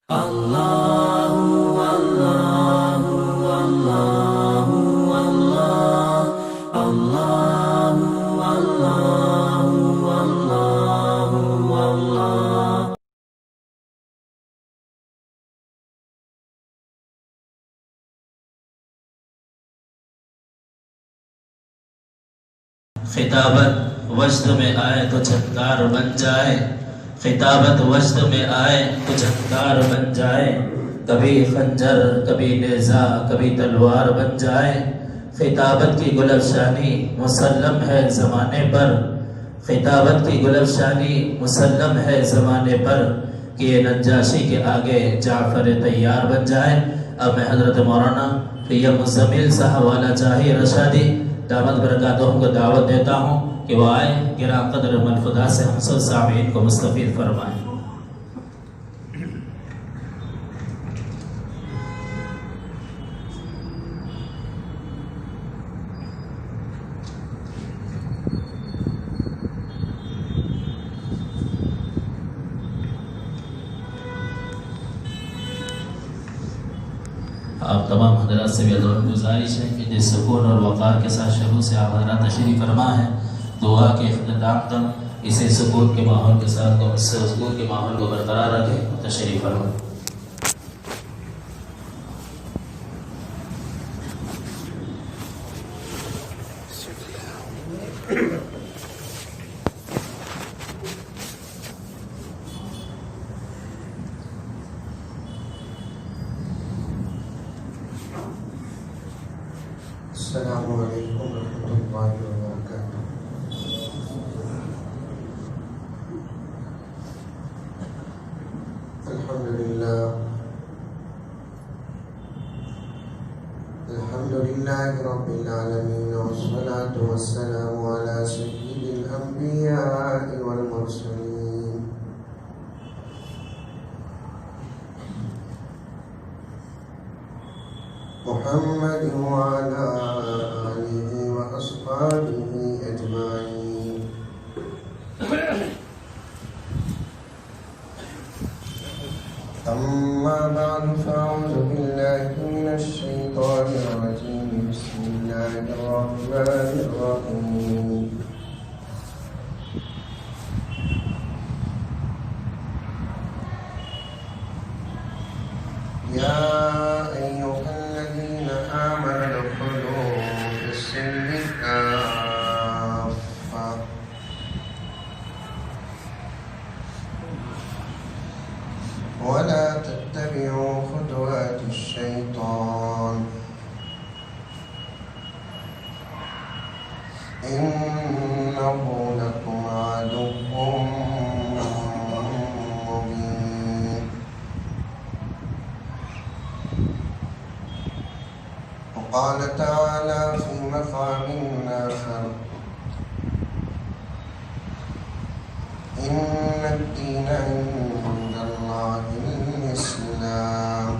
خطابت وجد میں آئے تو جھنکار بن جائے، خطابت وجد میں آئے تو جھنکار بن جائے، کبھی خنجر کبھی نیزہ کبھی تلوار بن جائے، خطابت کی گلفشانی مسلم ہے زمانے پر، خطابت کی گلفشانی مسلم ہے زمانے پر، کہ یہ نجاشی کے آگے جعفر تیار بن جائے۔ اب میں حضرت مولانا فیم مزمل صاحب والا جاہی رشادی دامت برکاتہم کو دعوت دیتا ہوں کہ وہ آئے گراں قدر ملفدہ سے ہم سب سامعین کو مستفید فرمائیں۔ آپ تمام حضرات سے بھی ادب گزارش ہے کہ جس سکون اور وقار کے ساتھ شروع سے آپ حضرات تشریف فرما ہے، دعا کے اختتام تک اسی سکون کے ماحول کے ساتھ سکون کے ماحول کو برقرار رکھیں، تشریف فرما۔ السلام علیکم ورحمۃ اللہ وبرکاتہ۔ الحمد للہ رب العالمین والصلاة والسلام علی سید الانبیاء والمرسلین محمد وعلى آلہ وأصحابہ اجمعین۔ اما بعد فاعوذ باللہ من الشیطان الرجیم، بسم اللہ الرحمن الرحیم۔ یا ایھا الذین آمنوا ادخلوا فی السلم کافۃ ولا تتبعوا خطوات الشیطان انہ لکم عدو مبین۔ وقال تعالى في مقام آخر إن الدين عند الله الإسلام۔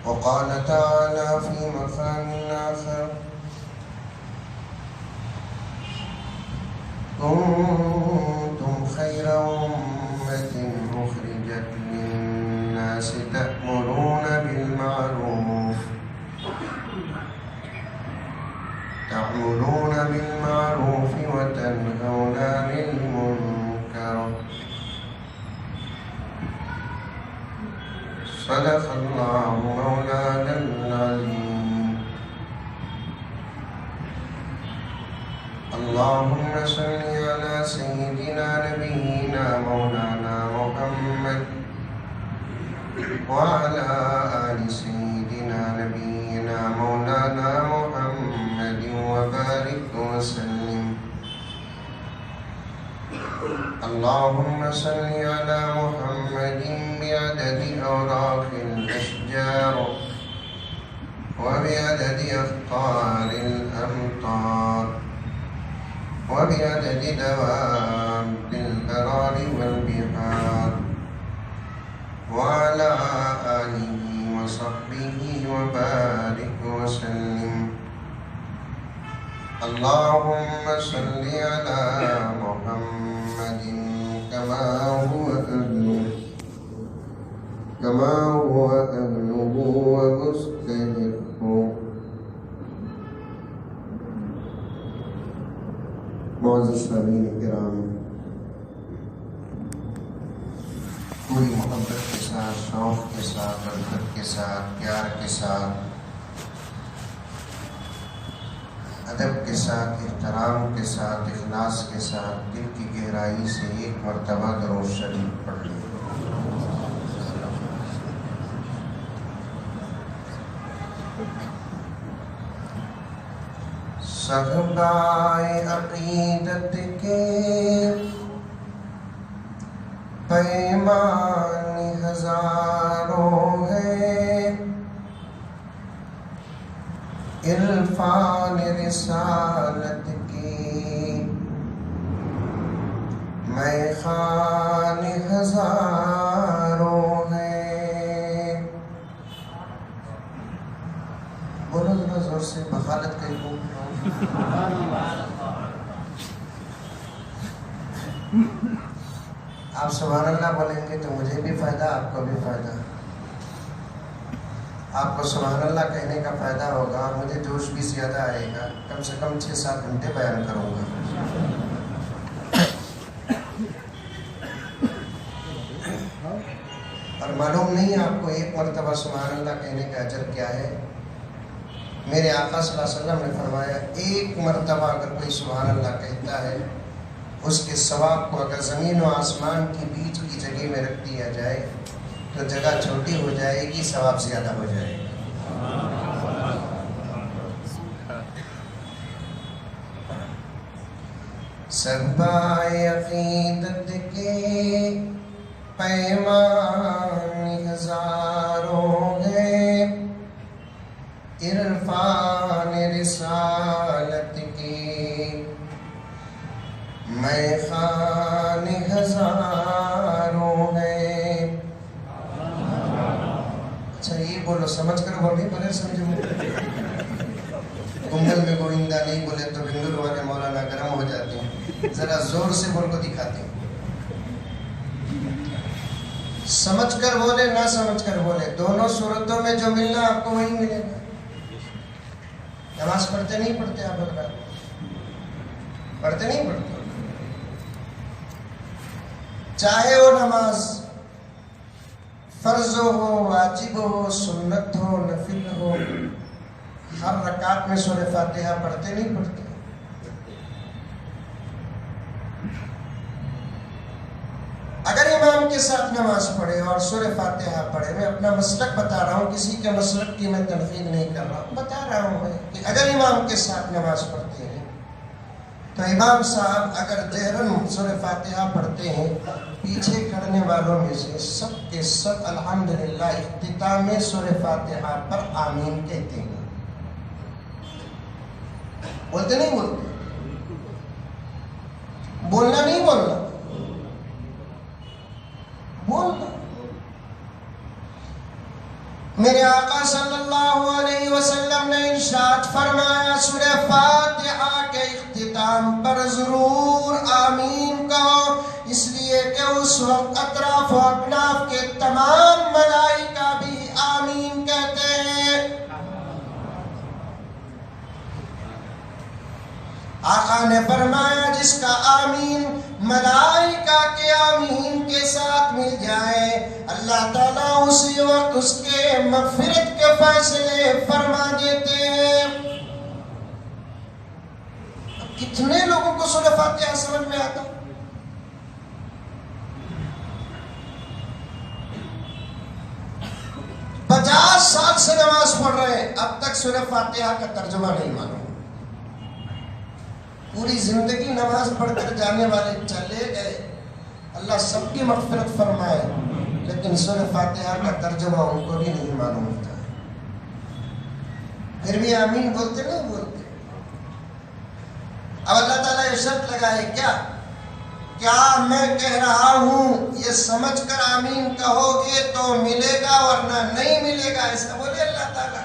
وقال تعالى في مقام آخر كنتم خير أمة أخرجت للناس تأمرون بالمعروف وتنهون عن المنكر۔ صدق الله مولانا العظيم۔ اللهم صل على سيدنا نبينا مولانا محمد وعلى آل سيدنا نبينا مولانا محمد وبارك وسلم۔ اللهم صل على محمد بعدد أوراق الأشجار وبعدد أخطار الأمطار وبعدد دواب البرار والبحار وعلى آله وصحبه وبارك وسلم۔ اللهم صل على محمد معزز سامعین کرام، پوری محبت کے ساتھ، شوق کے ساتھ، رغبت کے ساتھ، پیار کے ساتھ، ادب کے ساتھ، احترام کے ساتھ، اخلاص کے ساتھ، دل کی گہرائی سے ایک مرتبہ درود شریف پڑھ لیں۔ صحبائے عقیدت کے پیمان ہزاروں ہیں، عرفان رسالت کی میخوان ہزاروں ہیں۔ بولو ذرا زور سے، بخالت کہیں کو آپ سبحان اللہ بولیں گے تو مجھے بھی فائدہ، آپ کو بھی فائدہ۔ آپ کو سبحان اللہ کہنے کا فائدہ ہوگا، مجھے جوش بھی زیادہ آئے گا، کم سے کم 6-7 گھنٹے بیان کروں گا۔ اور معلوم نہیں آپ کو ایک مرتبہ سبحان اللہ کہنے کا اجر کیا ہے؟ میرے آقا صلی اللہ علیہ وسلم نے فرمایا ایک مرتبہ اگر کوئی سبحان اللہ کہتا ہے، اس کے ثواب کو اگر زمین و آسمان کی بیچ کی جگہ میں رکھ دیا جائے تو جگہ چھوٹی ہو جائے گی، ثواب زیادہ ہو جائے گا۔ صحبائے عقیدت کے پیمان ہزاروں ہیں، عرفان رسالت کی میخوان ہزاروں ہیں۔ اچھا یہ بولو، سمجھ کر بولے، بغیر سمجھے کنگل میں گوئندہ نہیں بولے تو بنگلور والے مولانا گرم ہو جاتے ہیں، ذرا زور سے بول کو دکھاتے ہیں۔ سمجھ کر بولے، نہ سمجھ کر بولے، دونوں صورتوں میں جو ملنا آپ کو وہی ملے گا۔ نماز پڑھتے نہیں پڑھتے آپ لوگ؟ پڑھتے نہیں پڑھتے؟ چاہے وہ نماز فرض ہو، واجب ہو، سنت ہو، نفل ہو، ہر رکعت میں سورہ فاتحہ پڑھتے نہیں پڑھتے؟ اگر امام کے ساتھ نماز پڑھے اور سورہ فاتحہ پڑھے، میں اپنا مسلک بتا رہا ہوں، کسی کے مسلک کی میں تنقید نہیں کر رہا ہوں، بتا رہا ہوں میں کہ اگر امام کے ساتھ نماز پڑھتے ہیں تو امام صاحب اگر جہرن سورہ فاتحہ پڑھتے ہیں، پیچھے کھڑنے والوں میں سے سب کے سب الحمدللہ اختتام سورہ فاتحہ پر آمین کہتے ہیں۔ بولتے نہیں بولتے؟ بولنا نہیں بولنا؟ بولنا۔ میرے آقا صلی اللہ علیہ وسلم نے ارشاد فرمایا سورہ فاتحہ کے اختتام پر ضرور آمین کہو، اس لیے کہ اس وقت اطراف و اکناف کے تمام ملائکہ بھی آمین کہتے ہیں۔ آقا نے فرمایا جس کا آمین ملائکہ کے آمین کے ساتھ مل جائے، اللہ تعالیٰ اسی وقت اس کے مغفرت کے فیصلے فرما دیتے ہیں۔ کتنے لوگوں کو سورہ فاتحہ سمجھ میں آتا؟ 50 سال سے نماز پڑھ رہے ہیں، اب تک سورہ فاتحہ کا ترجمہ نہیں معلوم۔ پوری زندگی نماز پڑھ کر جانے والے چلے گئے، اللہ سب کی مغفرت فرمائے، لیکن سورہ فاتحہ کا ترجمہ ان کو بھی نہیں معلوم ہوتا، پھر بھی آمین بولتے نہیں بولتے۔ اب اللہ تعالیٰ یہ شرط لگائے، کیا میں کہہ رہا ہوں یہ سمجھ کر آمین کہو گے تو ملے گا ورنہ نہیں ملے گا، ایسا بولے اللہ تعالیٰ۔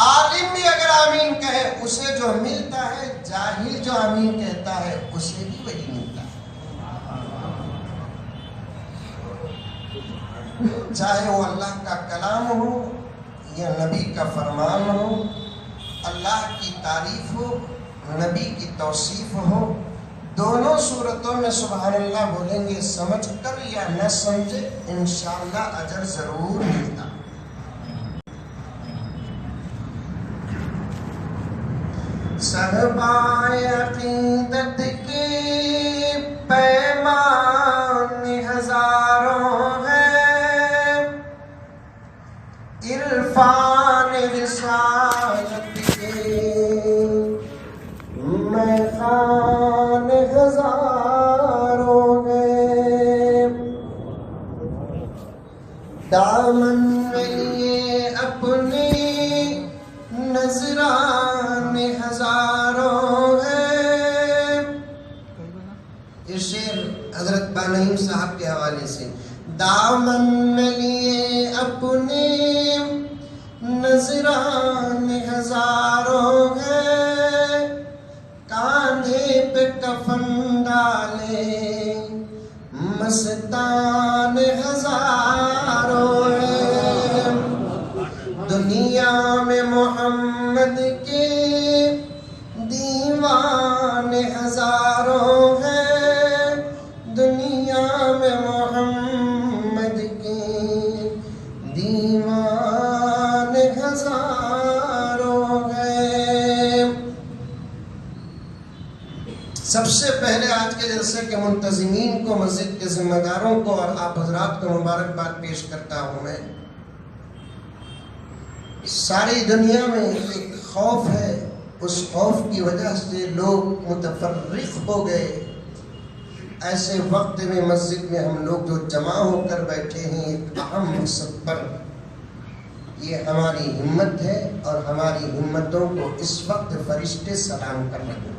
عالم بھی اگر آمین کہے اسے جو ملتا ہے، جاہل جو آمین کہتا ہے اسے بھی وہی ملتا ہے، چاہے وہ اللہ کا کلام ہو یا نبی کا فرمان ہو، اللہ کی تعریف ہو، نبی کی توصیف ہو، دونوں صورتوں میں سبحان اللہ بولیں گے سمجھ کر یا نہ سمجھے انشاءاللہ اجر ضرور ملتا. صحبائے عقیدت کی پیمان ہزاروں ہیں، عرفان رسالت کے میخان ہزاروں ہیں. دامن میں لیے اپنی نذران ہزاروں ہیں. یہ شعر حضرت بانعیم صاحب کے حوالے سے. دامن میں لیے اپنی نذران ہزاروں ہیں، کاندھے پہ کفن ڈالے مستان ہزاروں ہیں. دنیا میں محمد کے دیوان ہزاروں ہیں، دنیا میں محمد کے دیوان ہزاروں ہیں. سب سے پہلے آج کے جلسے کے منتظمین کو، مسجد کے ذمہ داروں کو اور آپ حضرات کو مبارکباد پیش کرتا ہوں. میں ساری دنیا میں ایک خوف ہے، اس خوف کی وجہ سے لوگ متفرق ہو گئے. ایسے وقت میں مسجد میں ہم لوگ جو جمع ہو کر بیٹھے ہیں ایک اہم مقصد پر، یہ ہماری ہمت ہے اور ہماری ہمتوں کو اس وقت فرشتے سلام کر رہے ہیں.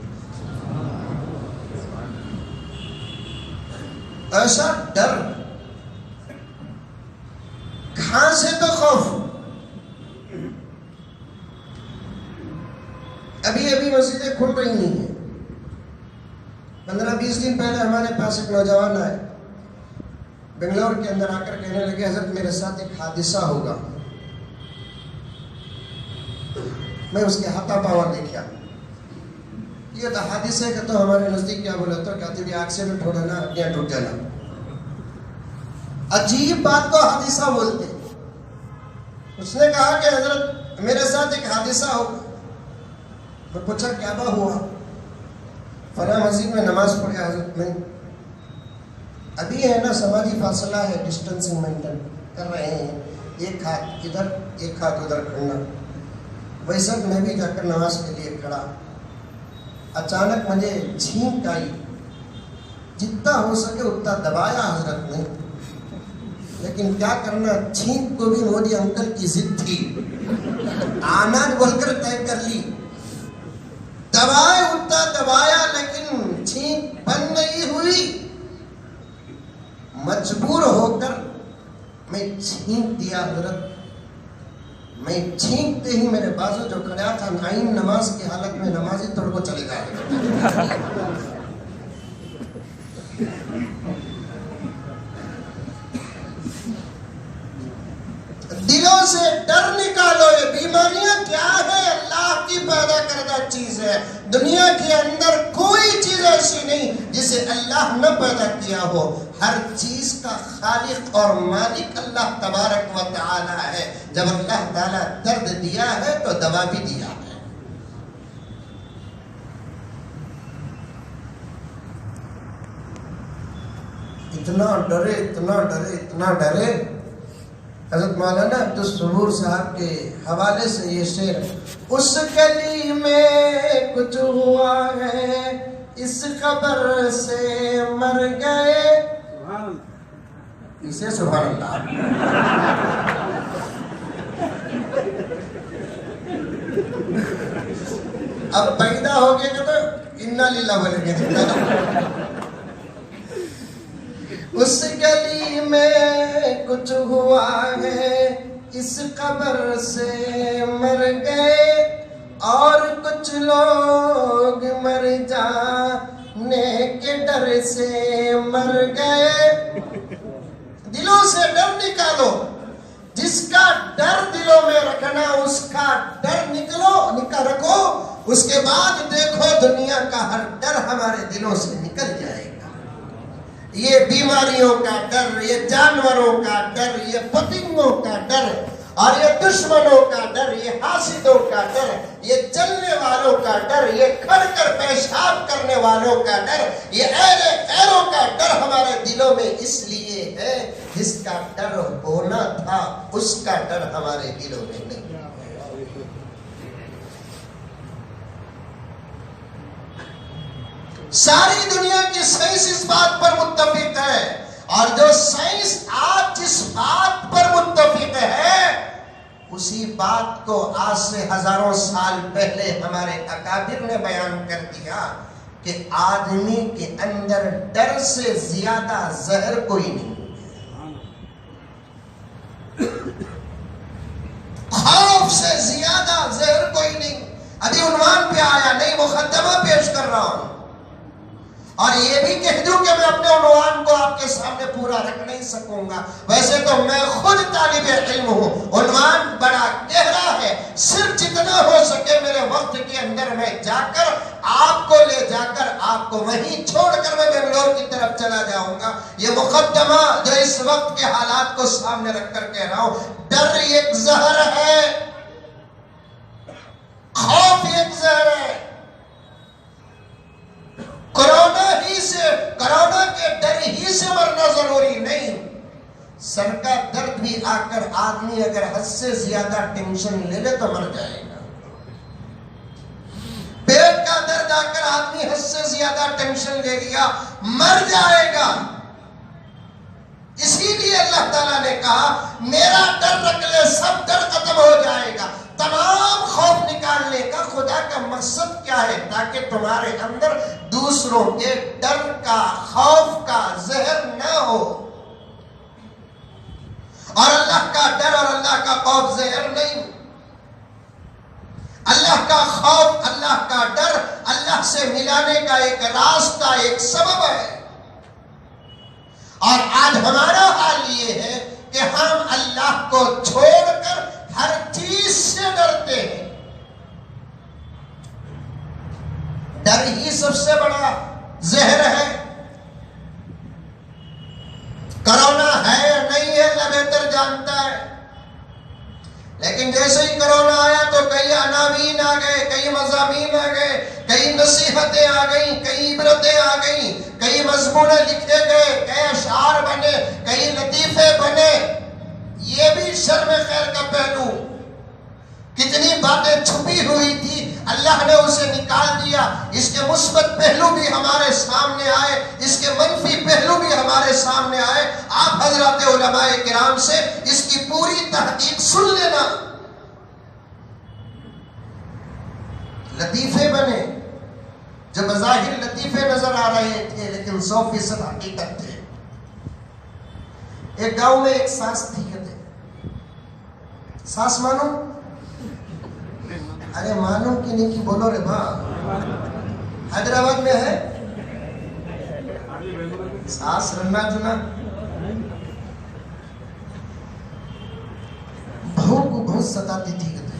ایسا ڈر، کہاں سے تو خوف. ابھی مسجدیں کھل رہی نہیں ہیں. 15-20 دن پہلے ہمارے پاس ایک نوجوان آئے، بنگلور کے اندر آ کر کہنے لگے حضرت میرے ساتھ ایک حادثہ ہوگا. میں اس کے ہاتھا پاور دیکھا. یہ تو حادثے کا تو ہمارے نزدیک کیا بولا تو کہتے بھی ایکسیڈنٹ ہو جانا، ہڈیاں ٹوٹ جانا. عجیب بات کو حادثہ بولتے. اس نے کہا کہ حضرت میرے ساتھ ایک حادثہ ہوگا. میں پوچھا کیا بات ہوا؟ فلاں مسجد میں نماز پڑھے حضرت. میں ابھی ہے نا سماجی فاصلہ ہے، ڈسٹنسنگ مینٹین کر رہے ہیں، ایک ہاتھ ادھر ایک ہاتھ ادھر کھڑنا. ویسا میں بھی جا کر نماز کے لیے کھڑا. اچانک مجھے چھینک آئی. جتنا ہو سکے اتنا دبایا حضرت نے، لیکن کیا کرنا، چھینک کو بھی مودی انکل کی ضد تھی، آنا بول کر طے کر لی. دبائے اتنا دبایا لیکن چھینک بند نہیں ہوئی. مجبور ہو کر میں چھینک دیا حضرت. میں چھینکتے ہی میرے بازو جو کھڑا تھا نائم نماز کی حالت میں نمازی توڑ کو چلے گئے. دلوں سے ڈر نکالو. یہ بیماریاں کیا ہے؟ اللہ کی پیدا کردہ چیز ہے. دنیا کے اندر کوئی چیز ایسی نہیں جسے اللہ نہ پیدا کیا ہو. ہر چیز کا خالق اور مالک اللہ تبارک و تعالی ہے. جب اللہ تعالی درد دیا ہے تو دوا بھی دیا ہے. اتنا ڈرے اتنا ڈرے اتنا ڈرے. حضرت مولانا عبدالصبور صاحب کے حوالے سے یہ شعر: اس گلی میں کچھ ہوا ہے، اس خبر سے مر گئے. اسے سبحان اللہ. اب پیدا ہو گئے تو انا للہ بولیں گے. اس گلی میں کچھ ہوا ہے، اس قبر سے مر گئے، اور کچھ لوگ مر جانے کے ڈر سے مر گئے. دلوں سے ڈر نکالو. جس کا ڈر دلوں میں رکھنا اس کا ڈر رکھو. اس کے بعد دیکھو دنیا کا ہر ڈر ہمارے دلوں سے نکل جائے گا. یہ بیماریوں کا ڈر، یہ جانوروں کا ڈر، یہ پتنگوں کا ڈر، اور یہ دشمنوں کا ڈر، یہ حاسدوں کا ڈر، یہ چلنے والوں کا ڈر، یہ کھڑ کر پیشاب کرنے والوں کا ڈر، یہ غیروں کا ڈر ہمارے دلوں میں اس لیے ہے جس کا ڈر ہونا تھا اس کا ڈر ہمارے دلوں میں نہیں. ساری دنیا کی سائنس اس بات پر متفق ہے، اور جو سائنس آج جس بات پر متفق ہے اسی بات کو آج سے ہزاروں سال پہلے ہمارے اکابر نے بیان کر دیا کہ آدمی کے اندر ڈر سے زیادہ زہر کوئی نہیں، خوف سے زیادہ زہر کوئی نہیں. ابھی عنوان پہ آیا نہیں، مقدمہ پیش کر رہا ہوں. اور یہ بھی کہہ دوں کہ میں اپنے عنوان کو آپ کے سامنے پورا رکھ نہیں سکوں گا، ویسے تو میں خود طالب علم ہوں، عنوان بڑا گہرا ہے، صرف جتنا ہو سکے میرے وقت کے اندر میں جا کر آپ کو لے جا کر آپ کو وہیں چھوڑ کر میں بنگلور کی طرف چلا جاؤں گا. یہ مقدمہ جو اس وقت کے حالات کو سامنے رکھ کر کہہ رہا ہوں، ڈر ایک زہر ہے، خوف ایک زہر ہے. کرونا کے ڈر ہی سے مرنا ضروری نہیں، سر کا درد بھی آ کر آدمی اگر حد سے زیادہ ٹینشن لے لے تو مر جائے گا. پیٹ کا درد آ کر آدمی حد سے زیادہ ٹینشن لے لیا مر جائے گا. اسی لیے اللہ تعالیٰ نے کہا میرا ڈر رکھ لے، سب ڈر ختم ہو جائے گا. تمام خوف نکالنے کا خدا کا مقصد کیا ہے؟ تاکہ تمہارے اندر دوسروں کے ڈر کا، خوف کا زہر نہ ہو. اور اللہ کا ڈر اور اللہ کا خوف زہر نہیں. اللہ کا خوف، اللہ کا ڈر اللہ سے ملانے کا ایک راستہ، ایک سبب ہے. اور آج ہمارا حال یہ ہے کہ ہم اللہ کو چھوڑ کر ہر چیز سے ڈرتے ہیں. ڈر ہی سب سے بڑا زہر ہے. کرونا ہے یا نہیں ہے اللہ بہتر جانتا ہے، لیکن جیسے ہی کرونا آیا تو کئی عناوین آ گئے، کئی مضامین آ گئے، کئی نصیحتیں آ گئیں، کئی عبرتیں آ گئیں، کئی مضمون لکھے گئے، کئی اشعار بنے، کئی لطیفے بنے. یہ بھی شرم خیر کا پہلو. کتنی باتیں چھپی ہوئی تھی اللہ نے اسے نکال دیا. اس کے مثبت پہلو بھی ہمارے سامنے آئے، اس کے منفی پہلو بھی ہمارے سامنے آئے. آپ حضرات علماء کرام سے اس کی پوری تحقیق سن لینا. لطیفے بنے جو بظاہر لطیفے نظر آ رہے تھے لیکن 100% حقیقت تھے. ایک گاؤں میں ایک ساس تھی. کہتے ساس مانو، ارے مانو کی نہیں کی بولو رے ماں. حیدرآباد میں ہے ساس رنا جنا، بہو کو بہت ستاتی تھی. کہتے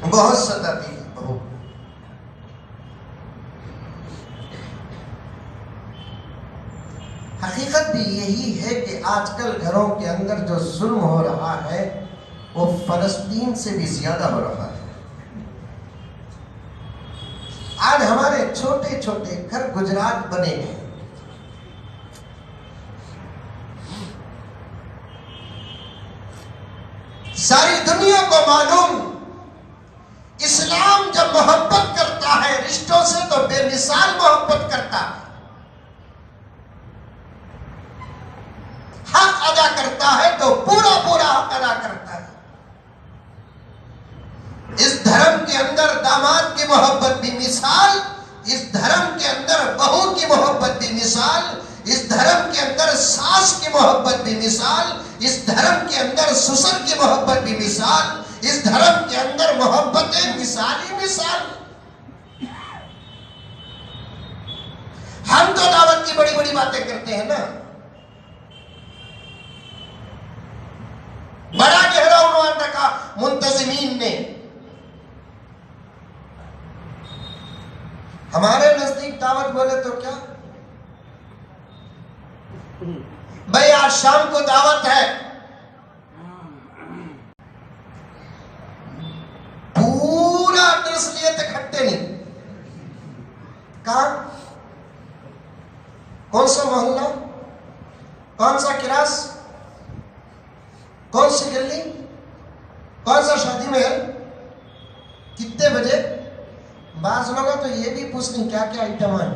بہت ستاتی تھی بہو. حقیقت بھی یہی ہے کہ آج کل گھروں کے اندر جو ظلم ہو رہا ہے وہ فلسطین سے بھی زیادہ ہو رہا ہے. آج ہمارے چھوٹے چھوٹے گھر گجرات بنے ہیں. ساری دنیا کو معلوم اسلام جب محبت کرتا ہے رشتوں سے تو بے مثال محبت کرتا ہے. حق ادا کرتا ہے تو پورا پورا حق ادا کرتا ہے. اس دھرم کے اندر داماد کی محبت بھی مثال، اس دھرم کے اندر بہو کی محبت بھی مثال، اس دھرم کے اندر ساس کی محبت بھی مثال، اس دھرم کے اندر سسر کی محبت بھی مثال، اس دھرم کے اندر محبتیں مثال ہی مثال. ہم تو دعوت کی بڑی بڑی باتیں کرتے ہیں نا. بڑا گہرا عنوان رکھا منتظمین نے ہمارے نزدیک دعوت بولے تو کیا؟ بھائی آج شام کو دعوت ہے، پورا ایڈریس لیے تھے، کھٹے نہیں. کہاں؟ کون سا محلہ؟ کون سا کلاس؟ کون سی گلی؟ کون سا شادی محل؟ کتنے بجے؟ بعض لوگوں تو یہ بھی پوچھتے ہیں کیا کیا آئٹم ہے.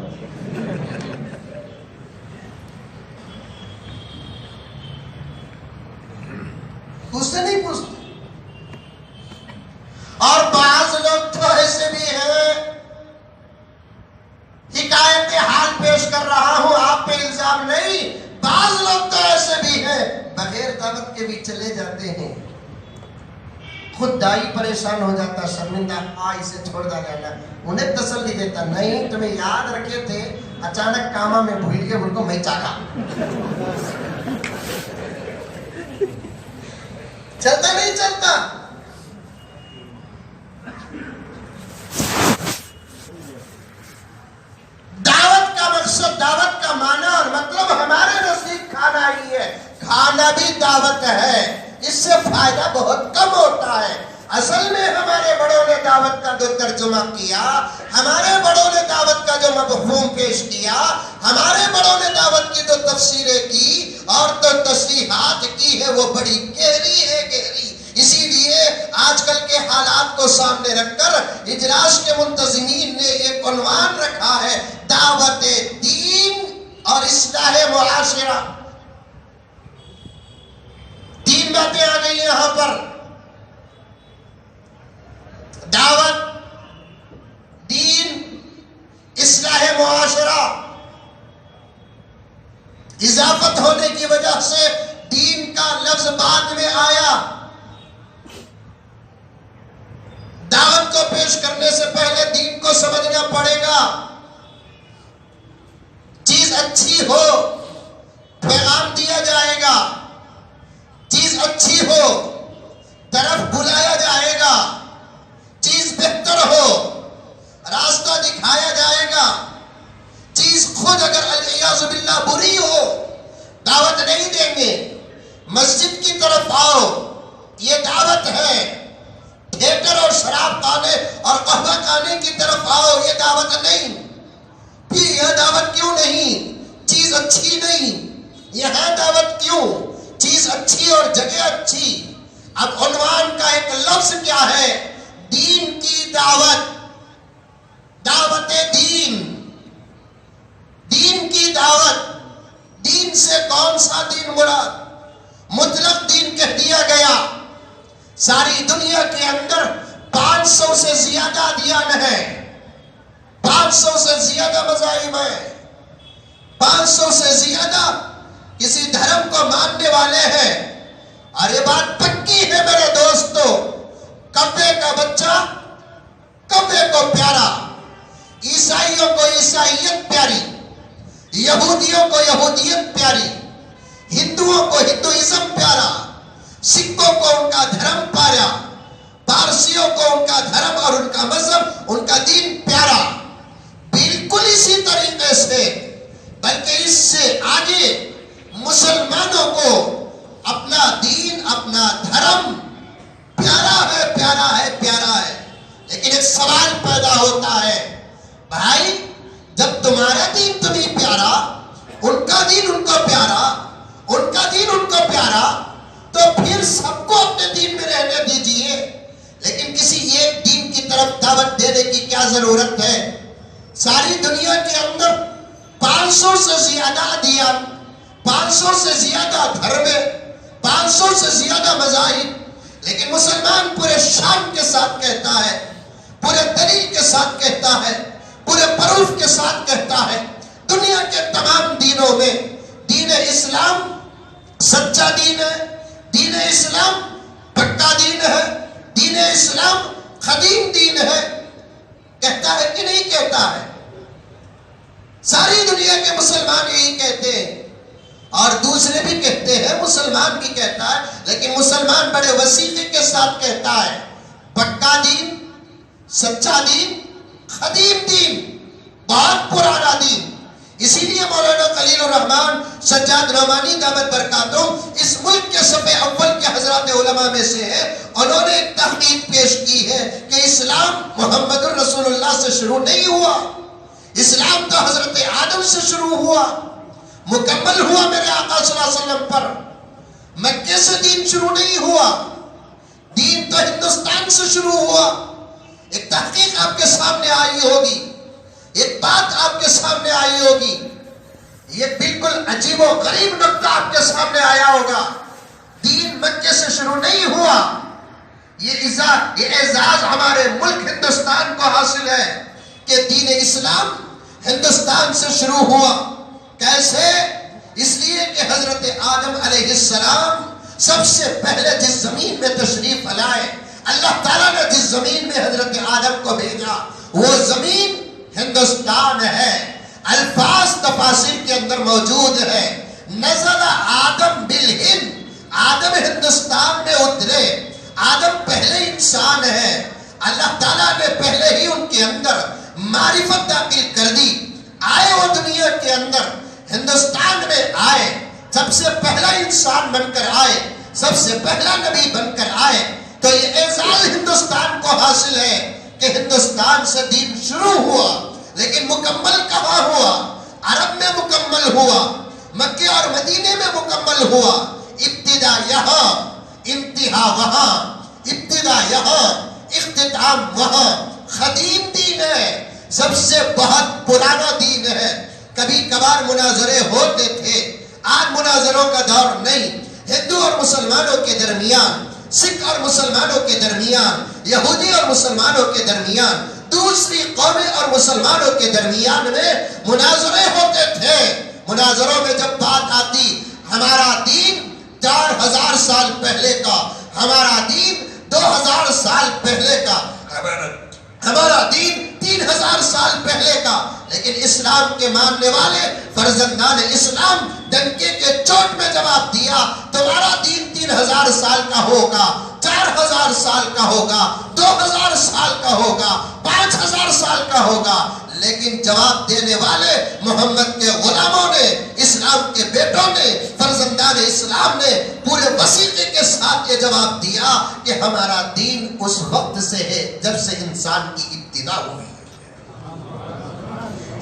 پوچھتے نہیں پوچھتے. اور بعض لوگ تو ایسے بھی ہیں، حکایت حال پیش کر رہا ہوں، آپ پہ الزام نہیں. بعض لوگ تو ایسے بھی ہیں بغیر دعوت کے بھی چلے جاتے ہیں. خود دائی پریشان ہو جاتا، شرمندہ، اسے چھوڑ ڈالا. انہیں تسلی دیتا، نہیں تمہیں یاد رکھے تھے، اچانک کاما میں بھول گئے، ان کو میں چاہا. چلتا نہیں چلتا. دعوت کا مقصد، دعوت کا معنی اور مطلب ہمارے نزدیک کھانا ہی ہے. کھانا بھی دعوت ہے، اس سے فائدہ بہت کم ہوتا ہے. اصل میں ہمارے بڑوں نے دعوت کا جو ترجمہ کیا، ہمارے بڑوں نے دعوت کا جو مفہوم پیش کیا، ہمارے بڑوں نے دعوت کی جو تفسیریں کی اور جو تصریحات کی ہے، وہ بڑی گہری ہے، گہری. اسی لیے آج کل کے حالات کو سامنے رکھ کر اجلاس کے منتظمین نے ایک عنوان رکھا ہے، دعوت دین اور اصلاح معاشرہ. تین باتیں آ گئی یہاں پر، دعوت، دین، اصلاح معاشرہ. اضافت ہونے کی وجہ سے دین کا لفظ بعد میں آیا. دعوت کو پیش کرنے سے پہلے دین کو سمجھنا پڑے گا. چیز اچھی ہو پیغام دیا جائے گا، چیز اچھی ہو طرف بلایا جائے گا، چیز بہتر ہو راستہ دکھایا جائے گا. چیز خود اگر الیاذ باللہ بری ہو دعوت نہیں دیں گے. مسجد کی طرف آؤ، یہ دعوت ہے. تھیٹر اور شراب کھانے اور قہوہ کھانے کی طرف آؤ، یہ دعوت نہیں. پھر یہ دعوت کیوں نہیں؟ چیز اچھی نہیں. یہاں دعوت کیوں؟ چیز اچھی اور جگہ اچھی. اب عنوان کا ایک لفظ کیا ہے؟ دین کی دعوت، دعوت دین. دین کی دعوت. دین سے کون سا دین مراد؟ مطلق دین کہہ دیا گیا. ساری دنیا کے اندر 500 سے زیادہ ادیان ہیں، 500 سے زیادہ مذاہب ہیں، 500 سے زیادہ کسی دھرم کو ماننے والے ہیں. اور یہ بات پکی ہے میرے دوستو، کبے کا بچہ کبے کو پیارا. عیسائیوں کو عیسائیت پیاری، یہودیوں کو یہودیت پیاری، ہندوؤں کو ہندوازم پیارا، سکھوں کو ان کا دھرم پیارا، پارسیوں کو ان کا دھرم اور ان کا مذہب، ان کا دین پیارا. بالکل اسی طریقے سے بلکہ اس سے آگے مسلمانوں کو اپنا دین، اپنا دھرم پیارا ہے، پیارا ہے، پیارا ہے. لیکن ایک سوال پیدا ہوتا ہے، بھائی جب تمہارا دین تمہیں پیارا، ان کا دین ان کو پیارا، ان کا دین ان کو پیارا، تو پھر سب کو اپنے دین میں رہنے دیجئے. لیکن کسی ایک دین کی طرف دعوت دینے کی کیا ضرورت ہے؟ ساری دنیا کے اندر 500 سے زیادہ ادیان، 500 سے زیادہ دھرم، 500 سے زیادہ مذاہب. لیکن مسلمان پورے شان کے ساتھ کہتا ہے، پورے دلیل کے ساتھ کہتا ہے، پورے پروف کے ساتھ کہتا ہے، دنیا کے تمام دینوں میں دین اسلام سچا دین ہے، دین اسلام پکا دین ہے، دین اسلام قدیم دین ہے. کہتا ہے کہ نہیں کہتا ہے؟ ساری دنیا کے مسلمان یہی کہتے ہیں، اور دوسرے بھی کہتے ہیں، مسلمان بھی کہتا ہے. لیکن مسلمان بڑے وسیلے کے ساتھ کہتا ہے، پکا دین، سچا دین، قدیم دین. بہت پرانا دین. اسی لیے مولانا خلیل الرحمان سجاد نعمانی دامت برکاتہم اس ملک کے صف اول کے حضرات علماء میں سے ہیں. انہوں نے ایک تحقیق پیش کی ہے کہ اسلام محمد الرسول اللہ سے شروع نہیں ہوا. اسلام تو حضرت آدم سے شروع ہوا, مکمل ہوا میرے آقا صلی اللہ علیہ وسلم پر. مکے سے دین شروع نہیں ہوا, دین تو ہندوستان سے شروع ہوا. ایک تحقیق آپ کے سامنے آئی ہوگی, ایک بات آپ کے سامنے آئی ہوگی, یہ بالکل عجیب و غریب نقطہ آپ کے سامنے آیا ہوگا. دین مکے سے شروع نہیں ہوا. یہ اعزاز ہمارے ملک ہندوستان کو حاصل ہے کہ دین اسلام ہندوستان سے شروع ہوا. کیسے؟ اس لیے کہ حضرت آدم علیہ السلام سب سے پہلے جس زمین میں تشریف لائے, اللہ تعالیٰ نے جس زمین میں حضرت آدم کو بھیجا وہ زمین ہندوستان ہے. الفاظ تفاسیر کے اندر موجود ہے, نزل آدم بالہند, آدم ہندوستان میں اترے. آدم پہلے انسان ہے, اللہ تعالیٰ نے پہلے ہی ان کے اندر معرفت داخل کر دی. آئے وہ دنیا کے اندر, ہندوستان میں آئے, سب سے پہلا انسان بن کر آئے, سب سے پہلا نبی بن کر آئے. تو یہ اعزاز ہندوستان کو حاصل ہے کہ ہندوستان سے دین شروع ہوا, لیکن مکمل کہاں ہوا؟ عرب میں مکمل ہوا, مکے اور مدینے میں مکمل ہوا. ابتدا یہاں, انتہا وہاں, ابتدا یہاں, اختتام وہاں. قدیم دین ہے, سب سے بہت پرانا دین ہے. کبھی کبھار مناظرے ہوتے تھے, آج مناظروں کا دور نہیں. ہندو اور مسلمانوں کے درمیان, سکھ اور مسلمانوں کے درمیان, یہودی اور مسلمانوں کے درمیان, دوسری قومیں اور مسلمانوں کے درمیان میں مناظرے ہوتے تھے. مناظروں میں جب بات آتی ہمارا دین 4000 سال پہلے کا, ہمارا دین 2000 سال پہلے کا, ہمارا دین 3000 سال پہلے کا, لیکن اسلام کے ماننے والے فرزندان اسلام ڈنکے کے چوٹ میں جواب دیا تمہارا دین 3000 سال کا ہوگا, 4000 سال کا ہوگا, 2000 سال کا ہوگا, 5000 سال کا ہوگا. لیکن جواب دینے والے محمد کے غلاموں نے, اسلام کے بیٹوں نے, فرزندان اسلام نے پورے وسیقے کے ساتھ یہ جواب دیا کہ ہمارا دین اس وقت سے ہے جب سے انسان کی ابتدا ہوئی ہے.